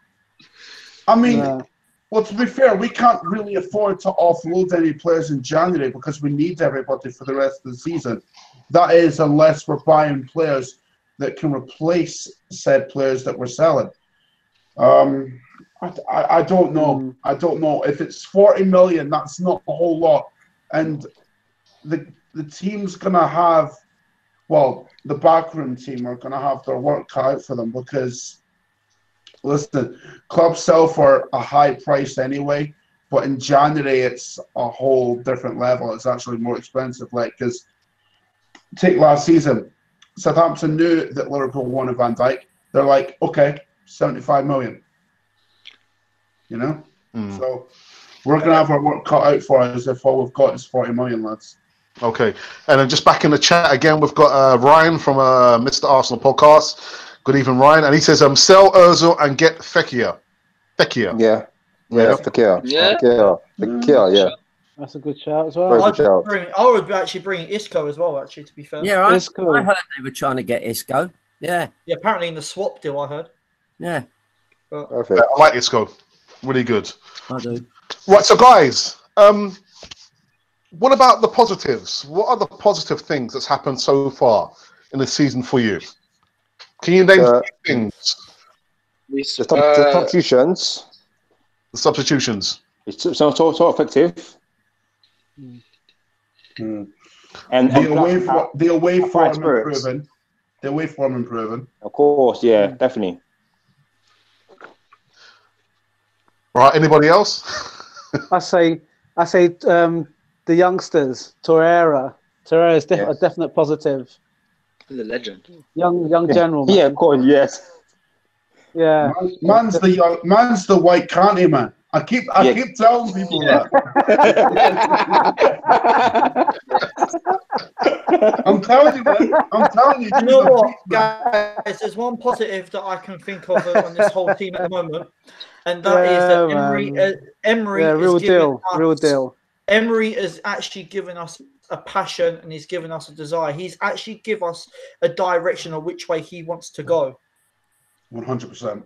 I mean, well, to be fair, we can't really afford to offload any players in January because we need everybody for the rest of the season. That is, unless we're buying players that can replace said players that we're selling. I don't know. I don't know. If it's 40 million, that's not a whole lot. And the team's going to have, well, the backroom team are going to have their work cut out for them because, listen, clubs sell for a high price anyway, but in January it's a whole different level. It's actually more expensive. Like, because take last season, Southampton knew that Liverpool wanted Van Dijk. They're like, okay, 75 million. You know? So we're going to have our work cut out for us if all we've got is 40 million, lads. Okay. And then just back in the chat again, we've got Ryan from Mr. Arsenal Podcast. Good evening, Ryan. And he says, sell Ozil and get Fekir. Yeah, Fekir. Yeah. That's a good shout as well. I would actually bring Isco as well, actually, to be fair. Yeah, I heard they were trying to get Isco. Yeah. Yeah, apparently in the swap deal, I heard. Yeah. Perfect. I like Isco. Really good. I do. Right, so guys, what about the positives? What are the positive things that's happened so far in the season for you? Can you name things? The substitutions. The substitutions. It's so effective. And the away form improving. The away form improving. Of course, yeah, definitely. Right, anybody else? I say the youngsters, Torreira is a definite positive. He's a legend. Young general. Yeah, of course, yes. Yeah. Man's the white canty man. I keep telling people that. I'm telling you, man. I'm telling you. You know what, guys? There's one positive that I can think of on this whole team at the moment, and that is that Emery real is giving us, real deal. Emery has actually given us a passion, and he's given us a desire. He's actually given us a direction of which way he wants to go. 100%.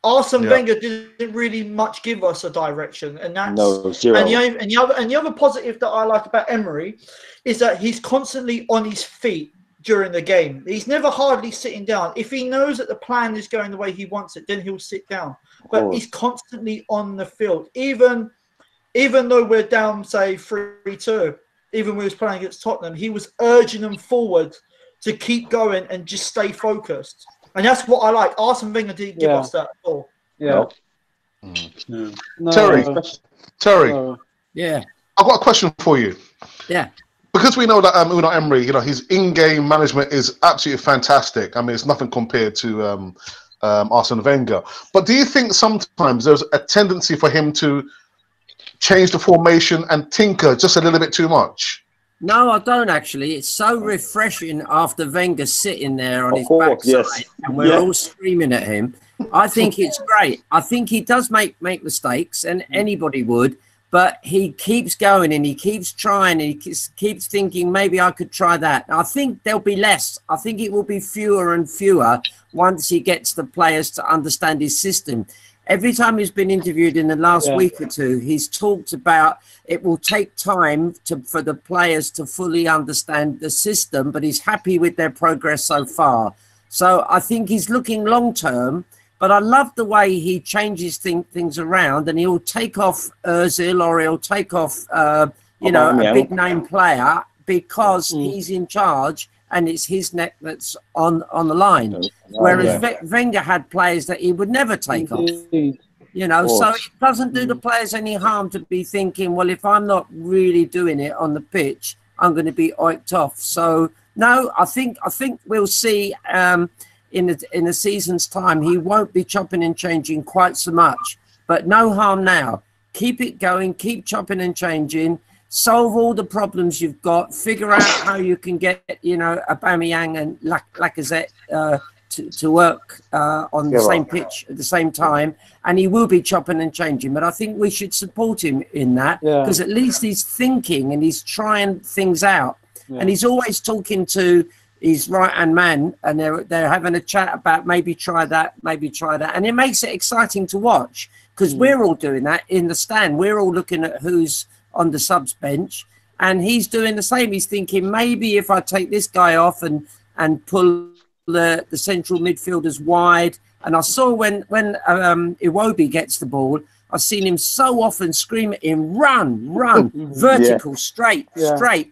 Arsene Wenger didn't really much give us a direction, and that's zero. And the other positive that I like about Emery is that he's constantly on his feet during the game. He's never hardly sitting down. If he knows that the plan is going the way he wants it, then he'll sit down. But he's constantly on the field, even though we're down, say 3-2. Even when he was playing against Tottenham, he was urging them forward to keep going and just stay focused. And that's what I like. Arsene Wenger didn't give us that at all. Yeah. No. Terry. Yeah. I've got a question for you. Yeah. Because we know that Unai Emery, his in-game management is absolutely fantastic. I mean, it's nothing compared to Arsene Wenger. But do you think sometimes there's a tendency for him to change the formation and tinker just a little bit too much? No, I don't actually. It's so refreshing after Wenger sitting there on his backside and we're all screaming at him. I think it's great. I think he does make mistakes, and anybody would, but he keeps going and he keeps trying and he keeps thinking, maybe I could try that. I think there'll be less. I think it will be fewer and fewer once he gets the players to understand his system. Every time he's been interviewed in the last week or two, he's talked about it will take time for the players to fully understand the system, but he's happy with their progress so far. So I think he's looking long-term, but I love the way he changes things around, and he'll take off Ozil or he'll take off, a big-name player because he's in charge and it's his neck that's on the line. Whereas Wenger had players that he would never take off. So it doesn't do the players any harm to be thinking, well, if I'm not really doing it on the pitch, I'm going to be oiked off. So no, I think we'll see in a season's time, he won't be chopping and changing quite so much. But no harm now. Keep it going, keep chopping and changing. Solve all the problems you've got. Figure out how you can get, Aubameyang and Lacazette to work on the same pitch at the same time, and he will be chopping and changing. But I think we should support him in that, because at least he's thinking and he's trying things out, and he's always talking to his right-hand man, and they're having a chat about maybe try that, and it makes it exciting to watch, because we're all doing that in the stand. We're all looking at who's on the subs bench, and he's doing the same. He's thinking, maybe if I take this guy off and pull the central midfielders wide. And I saw when Iwobi gets the ball, I've seen him so often scream at him, run, vertical, straight,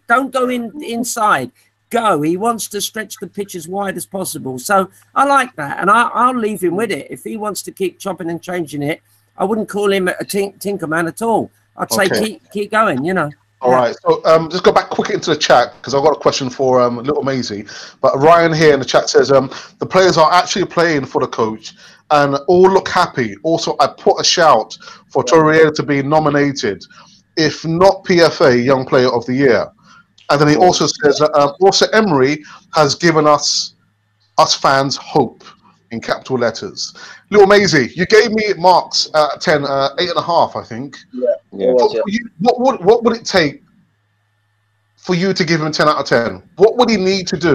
don't go inside, go. He wants to stretch the pitch as wide as possible. So I like that, and I'll leave him with it. If he wants to keep chopping and changing it, I wouldn't call him a tinker man at all. I'd say keep going, All right, so just go back quick into the chat, because I've got a question for LilMazy. But Ryan here in the chat says the players are actually playing for the coach and all look happy. Also, I put a shout for Torreira to be nominated, if not PFA Young Player of the Year. And then he also says that also Emery has given us fans hope, in capital letters. LilMazy, you gave me marks at 10, 8.5, I think. What would it take for you to give him 10 out of 10? What would he need to do?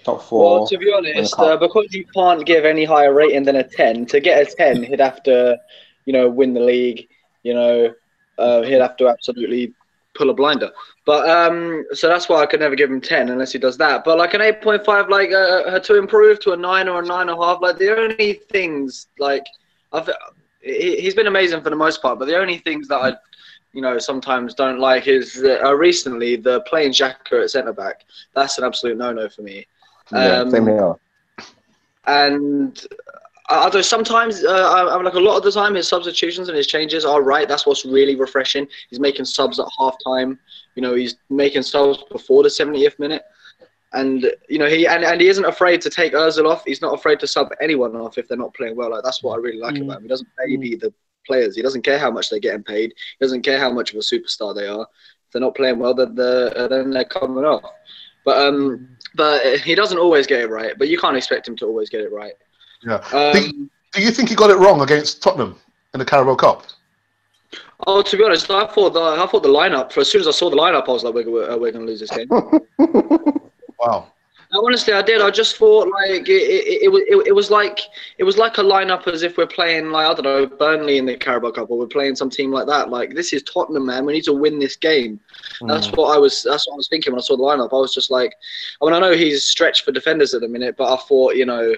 Top 4. Well, to be honest, because you can't give any higher rating than a 10, to get a 10, he'd have to, win the league. He'd have to absolutely pull a blinder. But so that's why I could never give him 10 unless he does that. But like an 8.5, to improve to a 9 or a 9.5, the only things he's been amazing for the most part. But the only things that I, sometimes don't like is recently the playing Xhaka at centre back. That's an absolute no for me. Same here. And although sometimes, I'm like a lot of the time, his substitutions and his changes are right. That's what's really refreshing. He's making subs at half time. He's making subs before the 70th minute. And, he isn't afraid to take Ozil off. He's not afraid to sub anyone off if they're not playing well. That's what I really like about him. He doesn't baby the players. He doesn't care how much they're getting paid. He doesn't care how much of a superstar they are. If they're not playing well, then they're coming off. But he doesn't always get it right. But you can't expect him to always get it right. Yeah. Do you think he got it wrong against Tottenham in the Carabao Cup? Oh, to be honest, I thought the lineup. As soon as I saw the lineup, I was like, we're going to lose this game. Wow. Honestly, I did. I just thought like it was like a lineup as if we're playing like, I don't know, Burnley in the Carabao Cup, or we're playing some team like that. Like, this is Tottenham, man. We need to win this game. That's what I was thinking when I saw the lineup. I was just like, I mean, I know he's stretched for defenders at the minute, but I thought, you know,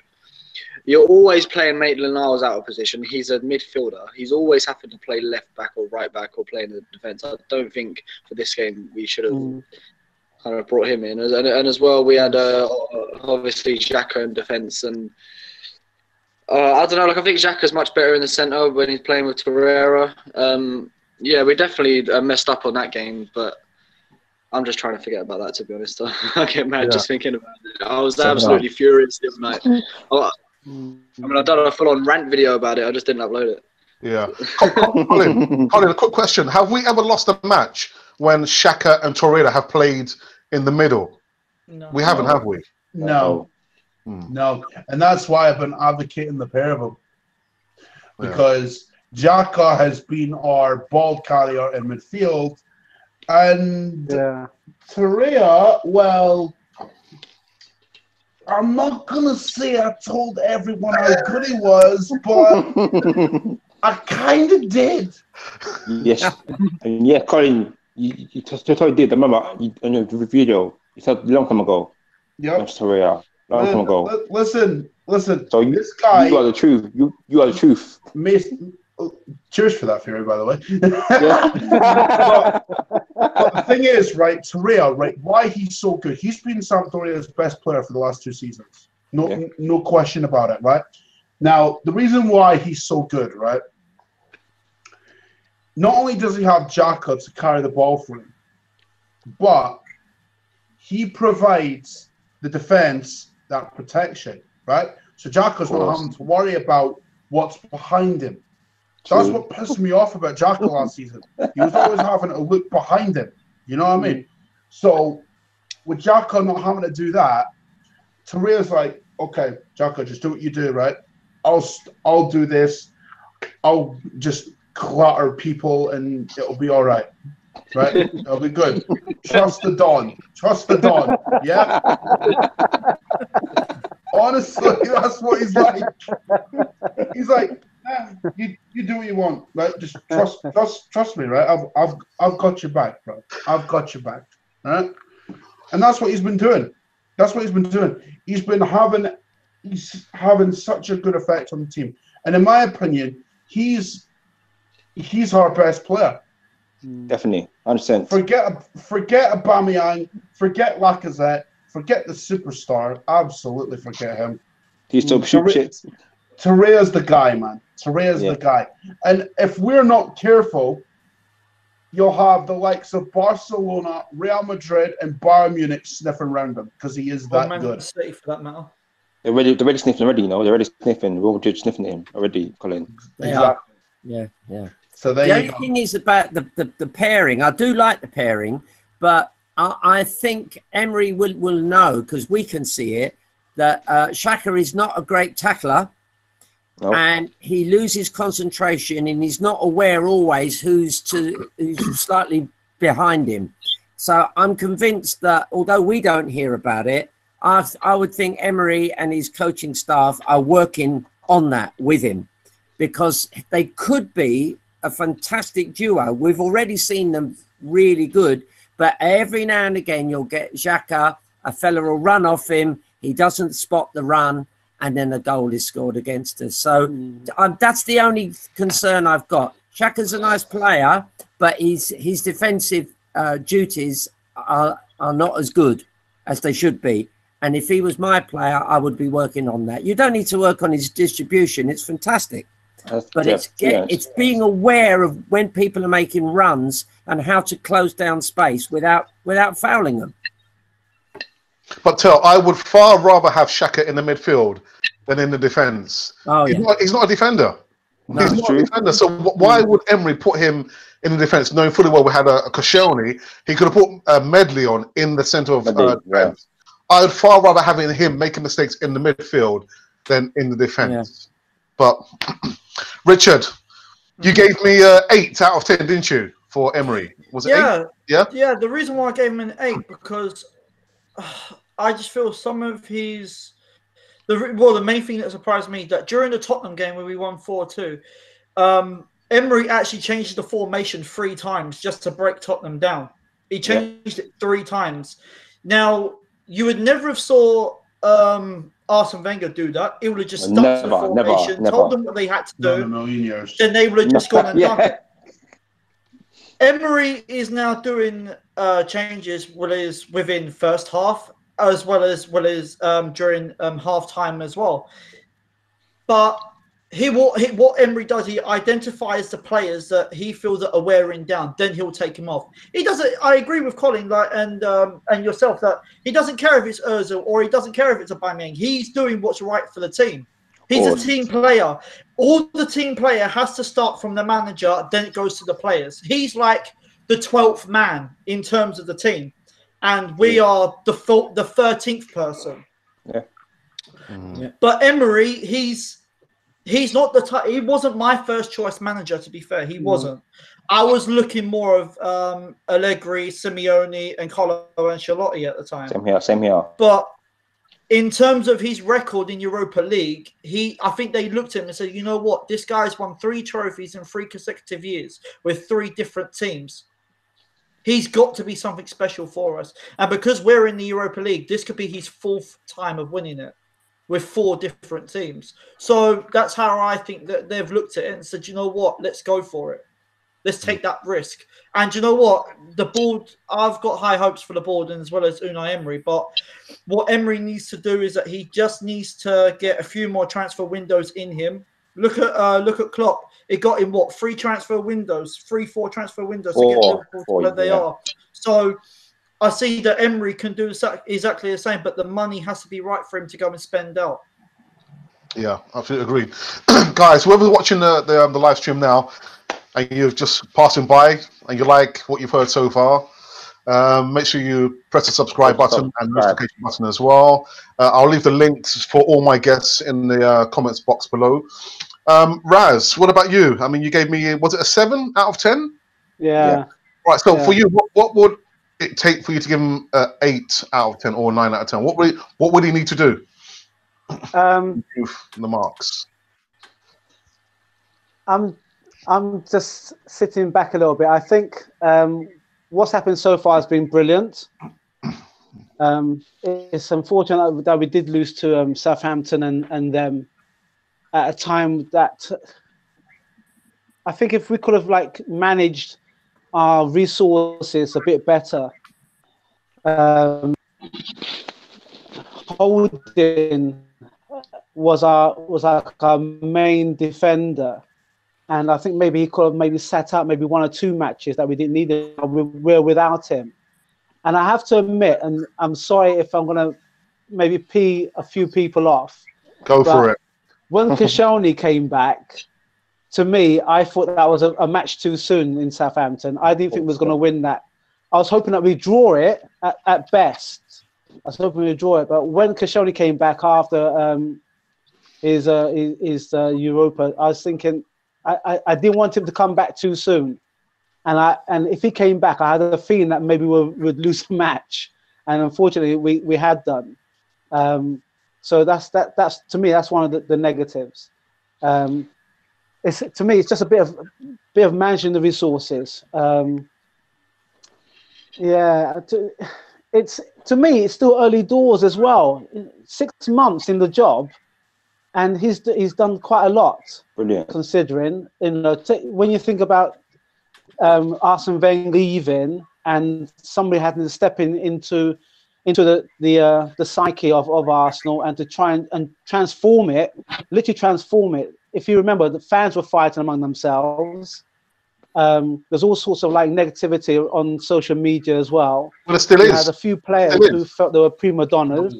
you're always playing Maitland-Niles out of position. He's a midfielder. He's always having to play left back or right back or play in the defence. I don't think for this game we should have kind of brought him in. And as well, we had obviously Xhaka in defence. And I don't know, like, I think Xhaka's much better in the centre when he's playing with Torreira. Yeah, we definitely messed up on that game, but I'm just trying to forget about that, to be honest. I get mad just thinking about it. I was absolutely furious the other night. I mean, I've done a full-on rant video about it. I just didn't upload it. Yeah. Colin, a quick question. Have we ever lost a match when Xhaka and Torreira have played in the middle? No. We haven't, have we? No. No. And that's why I've been advocating the pair of them. Because Xhaka has been our ball carrier in midfield. And Torreira, well, I'm not going to say I told everyone how good he was, but I kind of did. Yes. And yeah, Colin, you totally did. I remember in your video, you said a long time ago. Yeah. Torreira, long time ago. Listen. So this guy. You are the truth. You are the truth. Cheers for that, Fury, by the way. Yeah. but the thing is, right, Torreira, right, why he's so good. He's been Sampdoria's best player for the last 2 seasons. No question about it, right? Now, the reason why he's so good, right, not only does he have Xhaka to carry the ball for him, but he provides the defense that protection, right? So Xhaka's not having to worry about what's behind him. That's what pissed me off about Xhaka last season. He was always having to look behind him. You know what I mean? So with Xhaka not having to do that, Torreira's like, okay, Xhaka, just do what you do, right? I'll do this. I'll just clutter people and it'll be all right. Right? It'll be good. Trust the Don. Trust the Don. Yeah? Honestly, that's what he's like. He's like, you do what you want, right? Just trust me, right? I've got your back, bro. I've got your back, right? And that's what he's been doing. That's what he's been doing. He's having such a good effect on the team. And in my opinion, he's our best player. Definitely, 100%. Forget Aubameyang, forget Lacazette, forget the superstar. Absolutely forget him. He's so shit. Torreira's the guy, man. Torreira's the guy. And if we're not careful, you'll have the likes of Barcelona, Real Madrid, and Bayern Munich sniffing around him because he is that good. City, for that matter. They're already sniffing already, you know. They're already sniffing. Real Madrid sniffing him already, Colin. Exactly. Yeah. So the only thing is about the pairing. I do like the pairing, but I think Emery will know, because we can see it, that Xhaka is not a great tackler. Nope. And he loses concentration, and he's not aware always who's slightly behind him. So I'm convinced that although we don't hear about it, I would think Emery and his coaching staff are working on that with him, because they could be a fantastic duo. We've already seen them really good, but every now and again you'll get Xhaka, a fella will run off him, he doesn't spot the run, and then a goal is scored against us. So that's the only concern I've got. Xhaka's a nice player, but his defensive duties are not as good as they should be. And if he was my player, I would be working on that. You don't need to work on his distribution. It's fantastic. But it's being aware of when people are making runs and how to close down space without fouling them. But Tel, I would far rather have Xhaka in the midfield than in the defence. Oh, he's not a defender. No. He's not a defender. So why would Emery put him in the defence, knowing fully well we had a Koscielny? He could have put Medley on in the centre of defence. I would far rather having him making mistakes in the midfield than in the defence. But Richard, you gave me 8 out of 10, didn't you, for Emery? Was it 8? Yeah. Yeah. The reason why I gave him an 8 because I just feel some of his. The main thing that surprised me that during the Tottenham game where we won 4-2, Emery actually changed the formation 3 times just to break Tottenham down. He changed it 3 times. Now, you would never have saw Arsene Wenger do that. He would have just stuck to the formation, told them what they had to do, then they would have just gone and done it. Emery is now doing changes within first half, as well as during half time as well. But what Emery does, he identifies the players that he feels that are wearing down, then he'll take him off. He doesn't. I agree with Colin and yourself that he doesn't care if it's Ozil or he doesn't care if it's Aubameyang. He's doing what's right for the team. He's a team player. All the team player has to start from the manager, then it goes to the players. He's like the 12th man in terms of the team. And we are the 13th person. But Emery, he's not the type. He wasn't my first choice manager. To be fair, he wasn't. I was looking more of Allegri, Simeone, and Carlo Ancelotti at the time. Same here. But in terms of his record in Europa League, I think they looked at him and said, you know what, this guy's won 3 trophies in 3 consecutive years with 3 different teams. He's got to be something special for us. And because we're in the Europa League, this could be his 4th time of winning it with 4 different teams. So that's how I think that they've looked at it and said, you know what, let's go for it. Let's take that risk. And you know what? The board, I've got high hopes for the board and as well as Unai Emery. But what Emery needs to do is that he just needs to get a few more transfer windows in him. Look at Klopp. It got him 3 transfer windows, 4 transfer windows to get Liverpool to where they are. So I see that Emery can do exactly the same, but the money has to be right for him to go and spend out. Yeah, absolutely agreed. Guys, whoever's watching the live stream now and you're just passing by and you like what you've heard so far, make sure you press the subscribe button and notification button as well. I'll leave the links for all my guests in the comments box below. Raz, what about you? I mean, you gave me, was it a 7 out of 10? Yeah. Right, so for you, what would it take for you to give him 8 out of 10 or 9 out of 10? What would he need to do? Improve the marks. I'm just sitting back a little bit. I think what's happened so far has been brilliant. It's unfortunate that we did lose to Southampton and them at a time that I think if we could have managed our resources a bit better. Hogan was our main defender. And I think maybe he could have sat out maybe 1 or 2 matches that we didn't need him. We're without him. And I have to admit, and I'm sorry if I'm going to maybe pee a few people off. Go for it. When Koscielny came back, to me, I thought that was a match too soon in Southampton. I didn't think we was going to win that. I was hoping that we'd draw it at best. I was hoping we'd draw it. But when Koscielny came back after his Europa, I was thinking, I didn't want him to come back too soon, and if he came back, I had a feeling that maybe we'd lose the match, and unfortunately, we had done. So that's to me, that's one of the negatives. To me, it's just a bit of managing the resources. To me, it's still early doors as well. 6 months in the job. And he's done quite a lot. Brilliant. Considering, when you think about Arsene Wenger leaving and somebody having to step into the psyche of Arsenal and to try and transform it, literally transform it. If you remember, the fans were fighting among themselves. There's all sorts of negativity on social media as well. Well, it still is. You had a few players who felt they were prima donnas.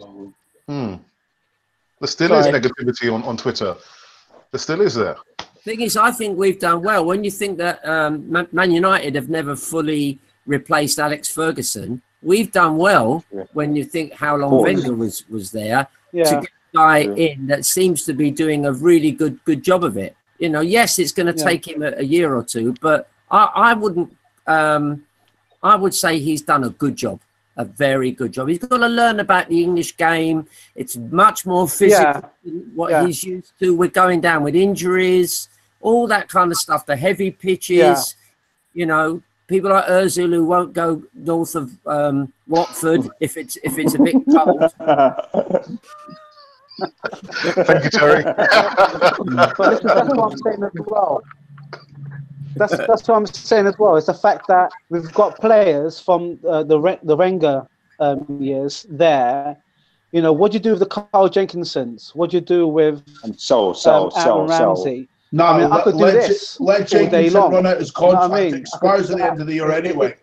There still is negativity on Twitter. There still is there. Thing is, I think we've done well. When you think that Man United have never fully replaced Alex Ferguson, we've done well. When you think how long Wenger was there to get a guy in that seems to be doing a really good job of it. You know, yes, it's going to take him a year or two, but I wouldn't. I would say he's done a good job. A very good job. He's got to learn about the English game. It's much more physical than what he's used to. We're going down with injuries, all that kind of stuff. The heavy pitches, you know, people like Ozil who won't go north of Watford if it's a bit cold. Thank you, Terry. But listen, that's what I'm saying as well. That's what I'm saying as well. It's the fact that we've got players from the Wenger years there. You know, what do you do with the Carl Jenkinsons? What do you do with Aaron Ramsey? No, I mean, I could do this let Jenkinson run out his contract. You know what I mean? It expires at the end of the year anyway.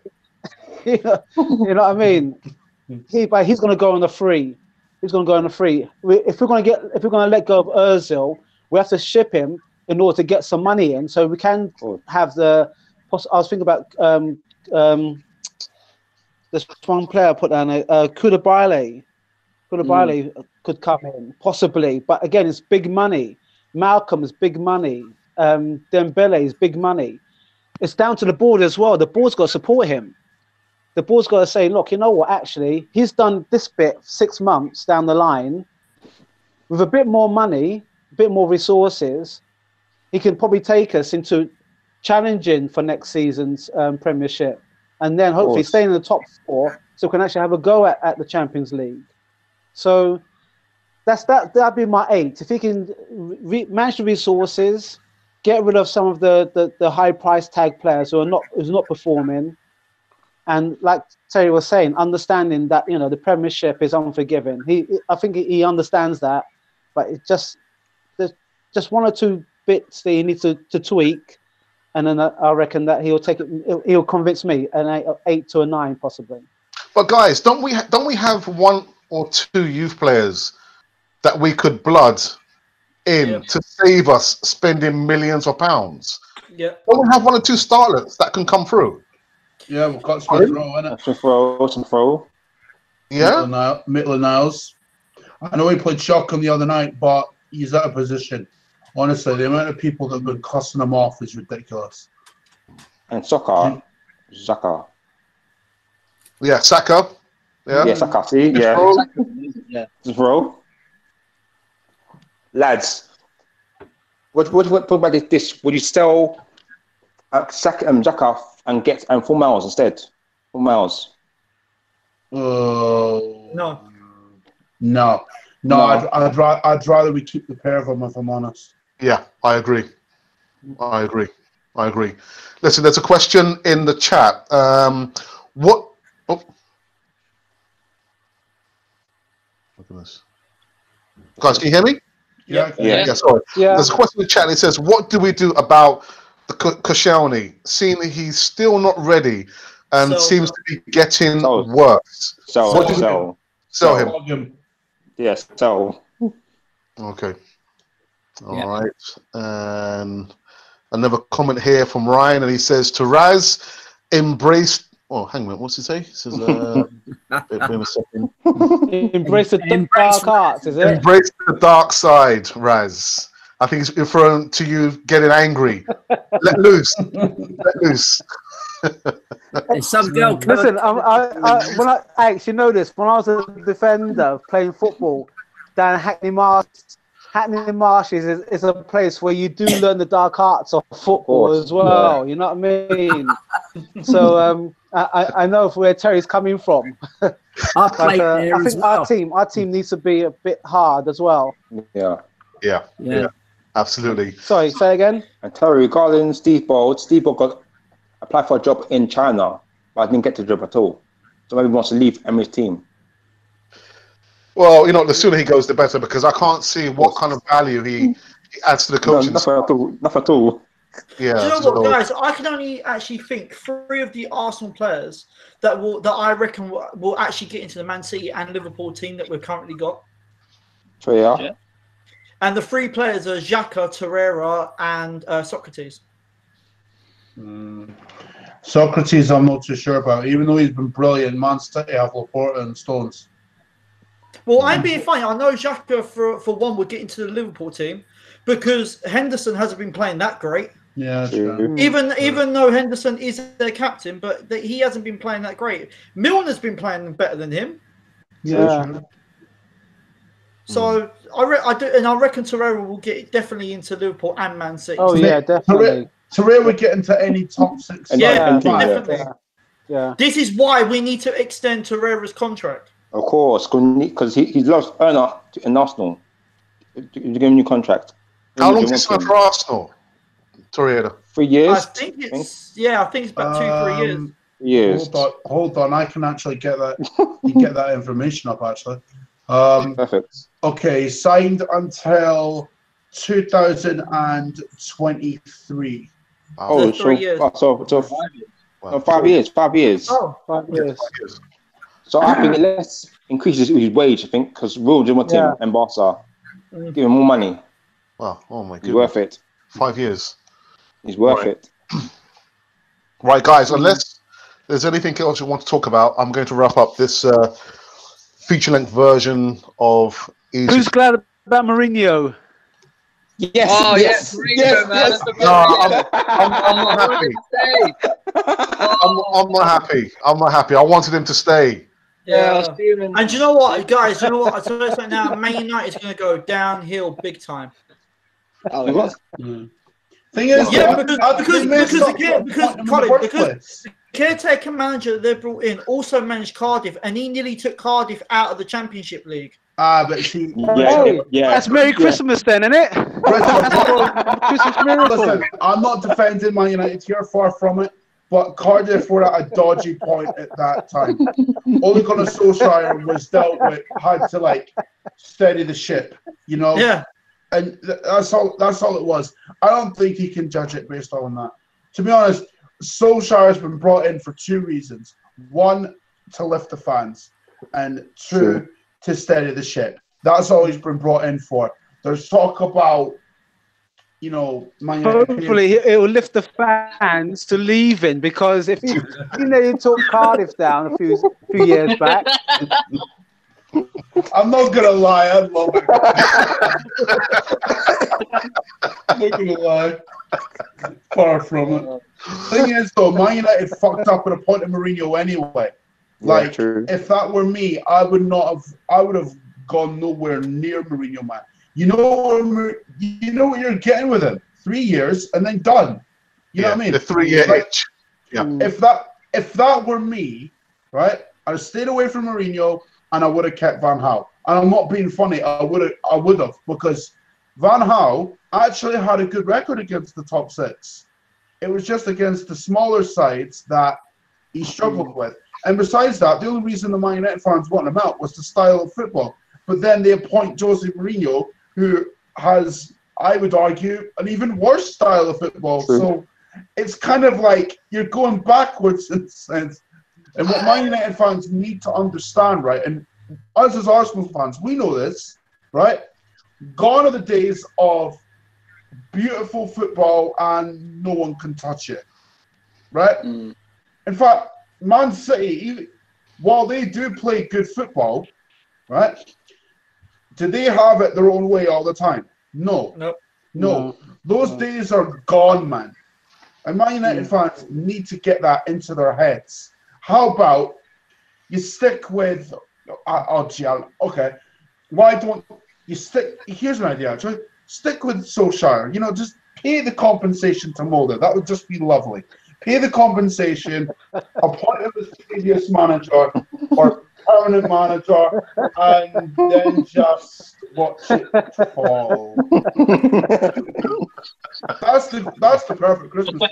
You know what I mean? He's going to go on the free. He's going to go on the free. If we're going to let go of Ozil, we have to ship him in order to get some money in, so we can have the. I was thinking about this one player I put down. Koulibaly could come in possibly, but again, it's big money. Malcolm is big money. Dembele is big money. It's down to the board as well. The board's got to support him. The board's got to say, look, you know what? Actually, he's done this bit 6 months down the line with a bit more money, a bit more resources. He can probably take us into challenging for next season's Premiership, and then hopefully staying in the top 4, so we can actually have a go at the Champions League. So that'd be my 8. If he can manage the resources, get rid of some of the high price tag players who's not performing, and like Terry was saying, understanding that the Premiership is unforgiving. I think he understands that, but there's just 1 or 2 bits that he needs to tweak, and then I reckon that he'll convince me an 8 to a 9 possibly. But guys, don't we have 1 or 2 youth players that we could blood in to save us spending millions of pounds? Yeah. Don't we have 1 or 2 starlets that can come through? Yeah, we've got Smith Rowe, innit? Smith Rowe. Yeah. Maitland-Niles. I know he played shotgun the other night, but he's out of position. Honestly, the amount of people that have been cussing him off is ridiculous. And Saka. Yeah, Saka. Yeah, Saka. See, yeah. Bro. Lads, what about this? Would you sell Saka and get 4 miles instead? 4 miles. No. I'd rather we keep the pair of them, if I'm honest. Yeah, I agree. Listen, there's a question in the chat. What? Oh. Look at this. Guys, can you hear me? Yeah. Sorry. Yeah. There's a question in the chat. It says, "What do we do about the Koscielny, seeing that he's still not ready and seems to be getting worse?" Sell him. Yes. So. Okay. All right. And another comment here from Ryan, and he says, "To Raz, embrace." Oh, hang on. What's he say? He says, wait a second. Embrace the dark arts, is it? Embrace the dark side, Raz. I think he's referring to you getting angry. Let loose. Let loose. Some girl. Listen, when I actually know this, when I was a defender playing football down Hackney Marsh is a place where you do learn the dark arts of football as well. You know what I mean? So I know where Terry's coming from. I think our team needs to be a bit hard as well. Yeah. Absolutely. Sorry, say again. And Terry, regarding Steve Bold got applied for a job in China, but didn't get the job at all. So maybe he wants to leave Emery's team. Well, the sooner he goes, the better, because I can't see what kind of value he adds to the coaching. Not at all. Yeah. Do you know what, guys? I can only actually think 3 of the Arsenal players that I reckon will actually get into the Man City and Liverpool team that we've currently got. So yeah. And the three players are Xhaka, Torreira, and Socrates. Socrates, I'm not too sure about. Even though he's been brilliant, Man City have Laporta and Stones. Well, I'm being funny. I know Xhaka, for one, would get into the Liverpool team because Henderson hasn't been playing that great. Yeah, true. Even though Henderson is their captain, but he hasn't been playing that great. Milner's been playing better than him. Yeah. So I reckon Torreira will get definitely into Liverpool and Man City. Oh yeah, definitely. Torreira would get into any top 6. Yeah, definitely. Yeah. This is why we need to extend Torreira's contract. Of course, because he's lost earner in Arsenal. To give him a new contract. How long is he signed for Arsenal, Torreira? 3 years. I think it's about 2-3 years. Years. Hold on. I can actually get that. You get that information up actually. Perfect. Okay, signed until 2023. Oh, so 3 years. So 5 years. 5 years. Oh, 5 years. So I think let's increase his wage. I think because Rowe didn't want him and Barca give him more money. Wow! Oh my goodness, he's worth it. 5 years. He's worth it. Right, guys. Unless there's anything else you want to talk about, I'm going to wrap up this feature-length version of Easy. Who's glad about Mourinho? Yes. Oh yes. Mourinho, man. That's the I'm not happy. I'm not happy. I wanted him to stay. Yeah. And do you know what, guys? Do you know what? I tell you something now. Man United is going to go downhill big time. Oh, what? Thing is, because the caretaker manager they brought in also managed Cardiff, and he nearly took Cardiff out of the Championship League. But see, that's Merry Christmas then, isn't it? Christmas miracle. Listen, I'm not defending Man United here, far from it. But Cardiff were at a dodgy point at that time. Ole Gunnar Solskjaer was dealt with, had to steady the ship, you know. Yeah. And that's all it was. I don't think he can judge it based on that. To be honest, Solskjaer has been brought in for 2 reasons: 1, to lift the fans, and 2, to steady the ship. That's all he's been brought in for. There's talk about, hopefully it will lift the fans to leaving, because if he took Cardiff down a few years back. I'm not gonna lie, I love it. I'm not gonna lie. Far from it. Thing is, though, Man United fucked up at a point of Mourinho anyway. If that were me, I would have gone nowhere near Mourinho, man. You know what you're getting with him. 3 years and then done. You know what I mean? The 3-year itch. Yeah. If that were me, right, I'd have stayed away from Mourinho and I would have kept Van Gaal. And I'm not being funny. I would have, because Van Gaal actually had a good record against the top 6. It was just against the smaller sides that he struggled with. And besides that, the only reason the Man United fans wanted him out was the style of football. But then they appoint Jose Mourinho, who has, I would argue, an even worse style of football. True. So it's kind of like you're going backwards in a sense. And what Man United fans need to understand, right, and us as Arsenal fans, we know this, right? Gone are the days of beautiful football and no one can touch it, right? In fact, Man City, while they do play good football, right, do they have it their own way all the time? No. Nope. No. Those days are gone, man. And Man United fans need to get that into their heads. How about you stick with... okay. Why don't you stick... Here's an idea, actually. Stick with Solskjaer. Just pay the compensation to Mulder. That would just be lovely. Pay the compensation, appoint him as previous manager or permanent manager, and then just watch it fall. That's the perfect Christmas.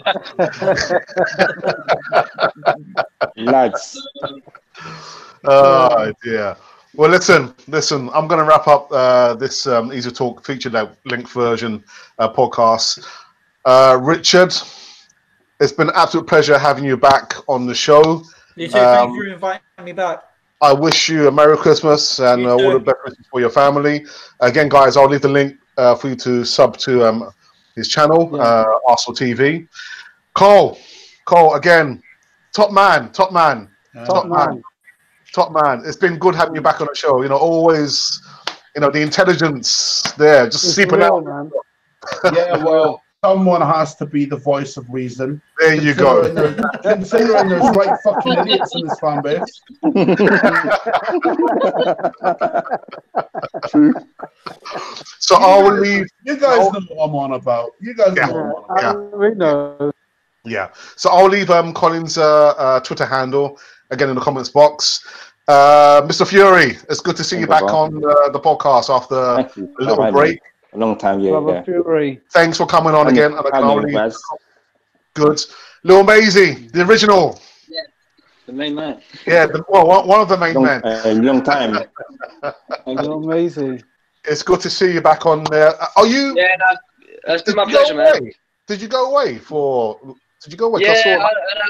Lads. Oh dear. Well, listen. I'm going to wrap up this Easy Talk feature length version podcast. Richard, it's been an absolute pleasure having you back on the show. You too. Thank you for inviting me back. I wish you a Merry Christmas and all the best wishes for your family. Again, guys, I'll leave the link for you to sub to his channel, Arsenal TV. Cole, again, top man. It's been good having you back on the show. Always, the intelligence there, just It's seeping real, out. man. Yeah, well, someone has to be the voice of reason. There you go. Considering there's right fucking idiots in this fan base. True. So I will leave. You guys know what I'm on about. You guys know what I'm on about. We know. Yeah. So I'll leave Colin's Twitter handle again in the comments box. Mr. Fury, it's good to see you back on the podcast after a little break. A long time, yeah. Fury. Thanks for coming on again. Good. LilMazy, the original. Yeah, the main man. Yeah, one of the main men. Long time. LilMazy. It's good to see you back on there. Are you? Yeah, no, it's been my pleasure, man. Did you go away for? Did you go away? Yeah,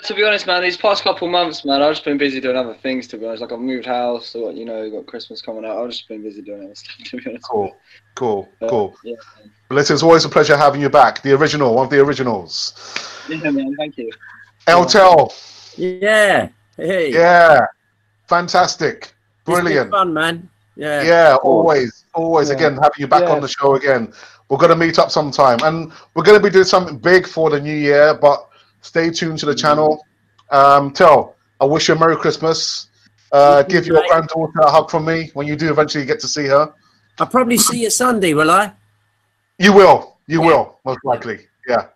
to be honest, man, these past couple months, man, I've just been busy doing other things, to be honest. Like, I've moved house, so, got Christmas coming out. I've just been busy doing other stuff, to be honest. Cool. Yeah, But listen, it's always a pleasure having you back. The original, one of the originals. Yeah, man, thank you. Eltel. Yeah. Hey. Yeah. Fantastic. Brilliant. It's been fun, man. Yeah. Yeah, always. Yeah. Again, having you back on the show again. We're going to meet up sometime. And we're going to be doing something big for the new year, but stay tuned to the channel. Tel, I wish you a Merry Christmas. Give your granddaughter a hug from me when you do eventually get to see her. I'll probably see you Sunday, will I? You will. You will, most likely. Yeah.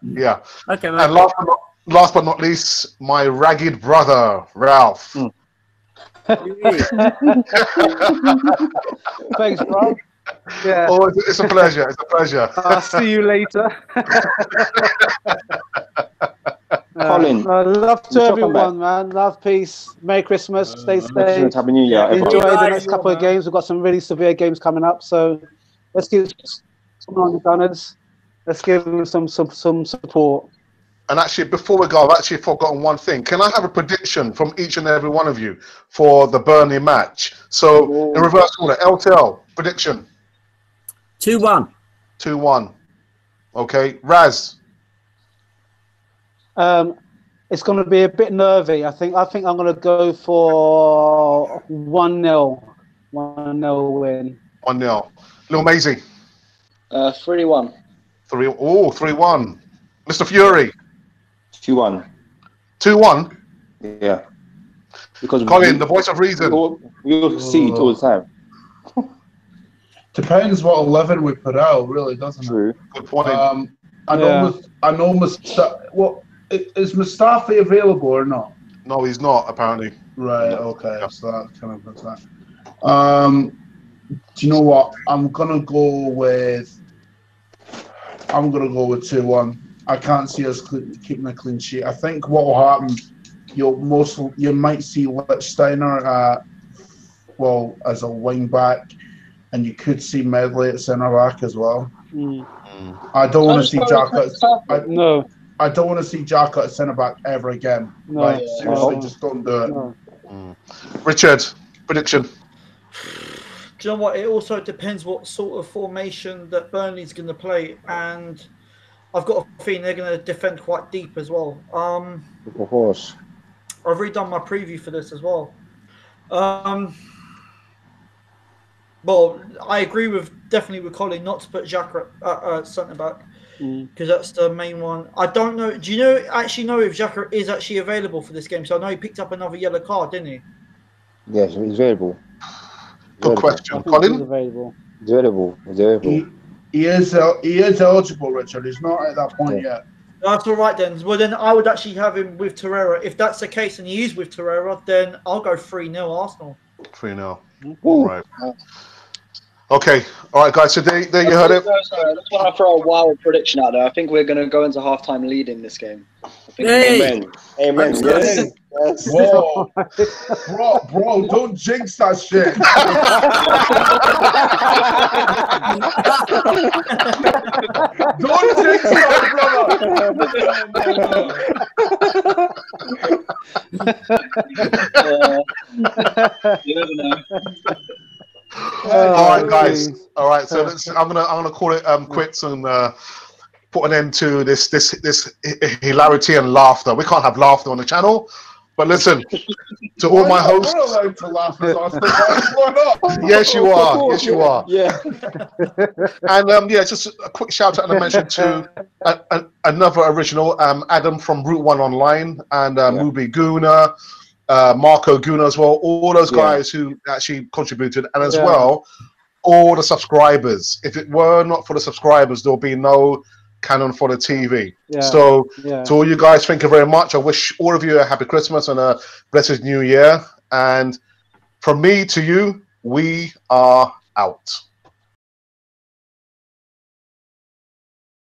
Okay, man. And last but not least, my ragged brother, Ralph. Thanks, bro. Yeah. Oh, it's a pleasure. It's a pleasure. I'll see you later. Colin, love to everyone, man. Love, peace. Merry Christmas. Stay safe. Happy New Year. Enjoy the next couple of games. We've got some really severe games coming up, so let's give some on the Gunners. Let's give them some support. And actually, before we go, I've actually forgotten one thing. Can I have a prediction from each and every one of you for the Burnley match? So, in reverse order, LTL, prediction. 2-1. 2-1. Okay. Raz. It's going to be a bit nervy. I think I'm going to go for 1-0. 1-0 win. 1-0. LilMazy. 3-1. 3-1. Mr. Fury. 2-1. 2-1. Yeah. Because Colin, the voice of reason. We all see it all the time. Depends what 11 we put out, really, doesn't it? Good point. I know is Mustafi available or not? No, he's not, apparently. Right, okay. Yeah. So that kind of puts that. Do you know what? I'm gonna go with 2-1. I can't see us keeping a clean sheet. I think what will happen, you might see Lichtsteiner as a wing back, and you could see Medley at centre back as well. I don't want to see Xhaka. No. I don't want to see Xhaka at centre back ever again. No. Like, seriously, just don't do it. No. Richard, prediction. Do you know what? It also depends what sort of formation that Burnley's going to play, and I've got a feeling they're going to defend quite deep as well. Of course. I've redone my preview for this as well. Well, I agree definitely with Colin not to put Xhaka at centre back because that's the main one. I don't know. Do you know if Xhaka is actually available for this game? So I know he picked up another yellow card, didn't he? Yes, he's available. Good question, Colin. He's available. He is eligible, Richard. He's not at that point yet. That's all right then. Well, then I would actually have him with Torreira. If that's the case and he is with Torreira, then I'll go 3-0 Arsenal. 3-0. Right. Okay. All right, guys. So there you heard it. Sorry, I just want to throw a wild prediction out there. I think we're going to go into halftime leading this game. Amen. Yes. Whoa. Bro, don't jinx that shit. Don't jinx that, brother. You never know. All right, guys. please. All right, so I'm gonna call it quits and put an end to this hilarity and laughter. We can't have laughter on the channel. But listen, to all my hosts. We're allowed to laugh as us. Why not? Yes, you are. Yes, you are. Yeah. And yeah, just a quick shout out and a mention to another original, Adam from Route One Online, and Mobay Gooner, Marco Gooner as well. All those guys who actually contributed, and as well, all the subscribers. If it were not for the subscribers, there'll be no Canon for the TV. So to all you guys, thank you very much. I wish all of you a happy Christmas and a blessed New Year. And from me to you, we are out.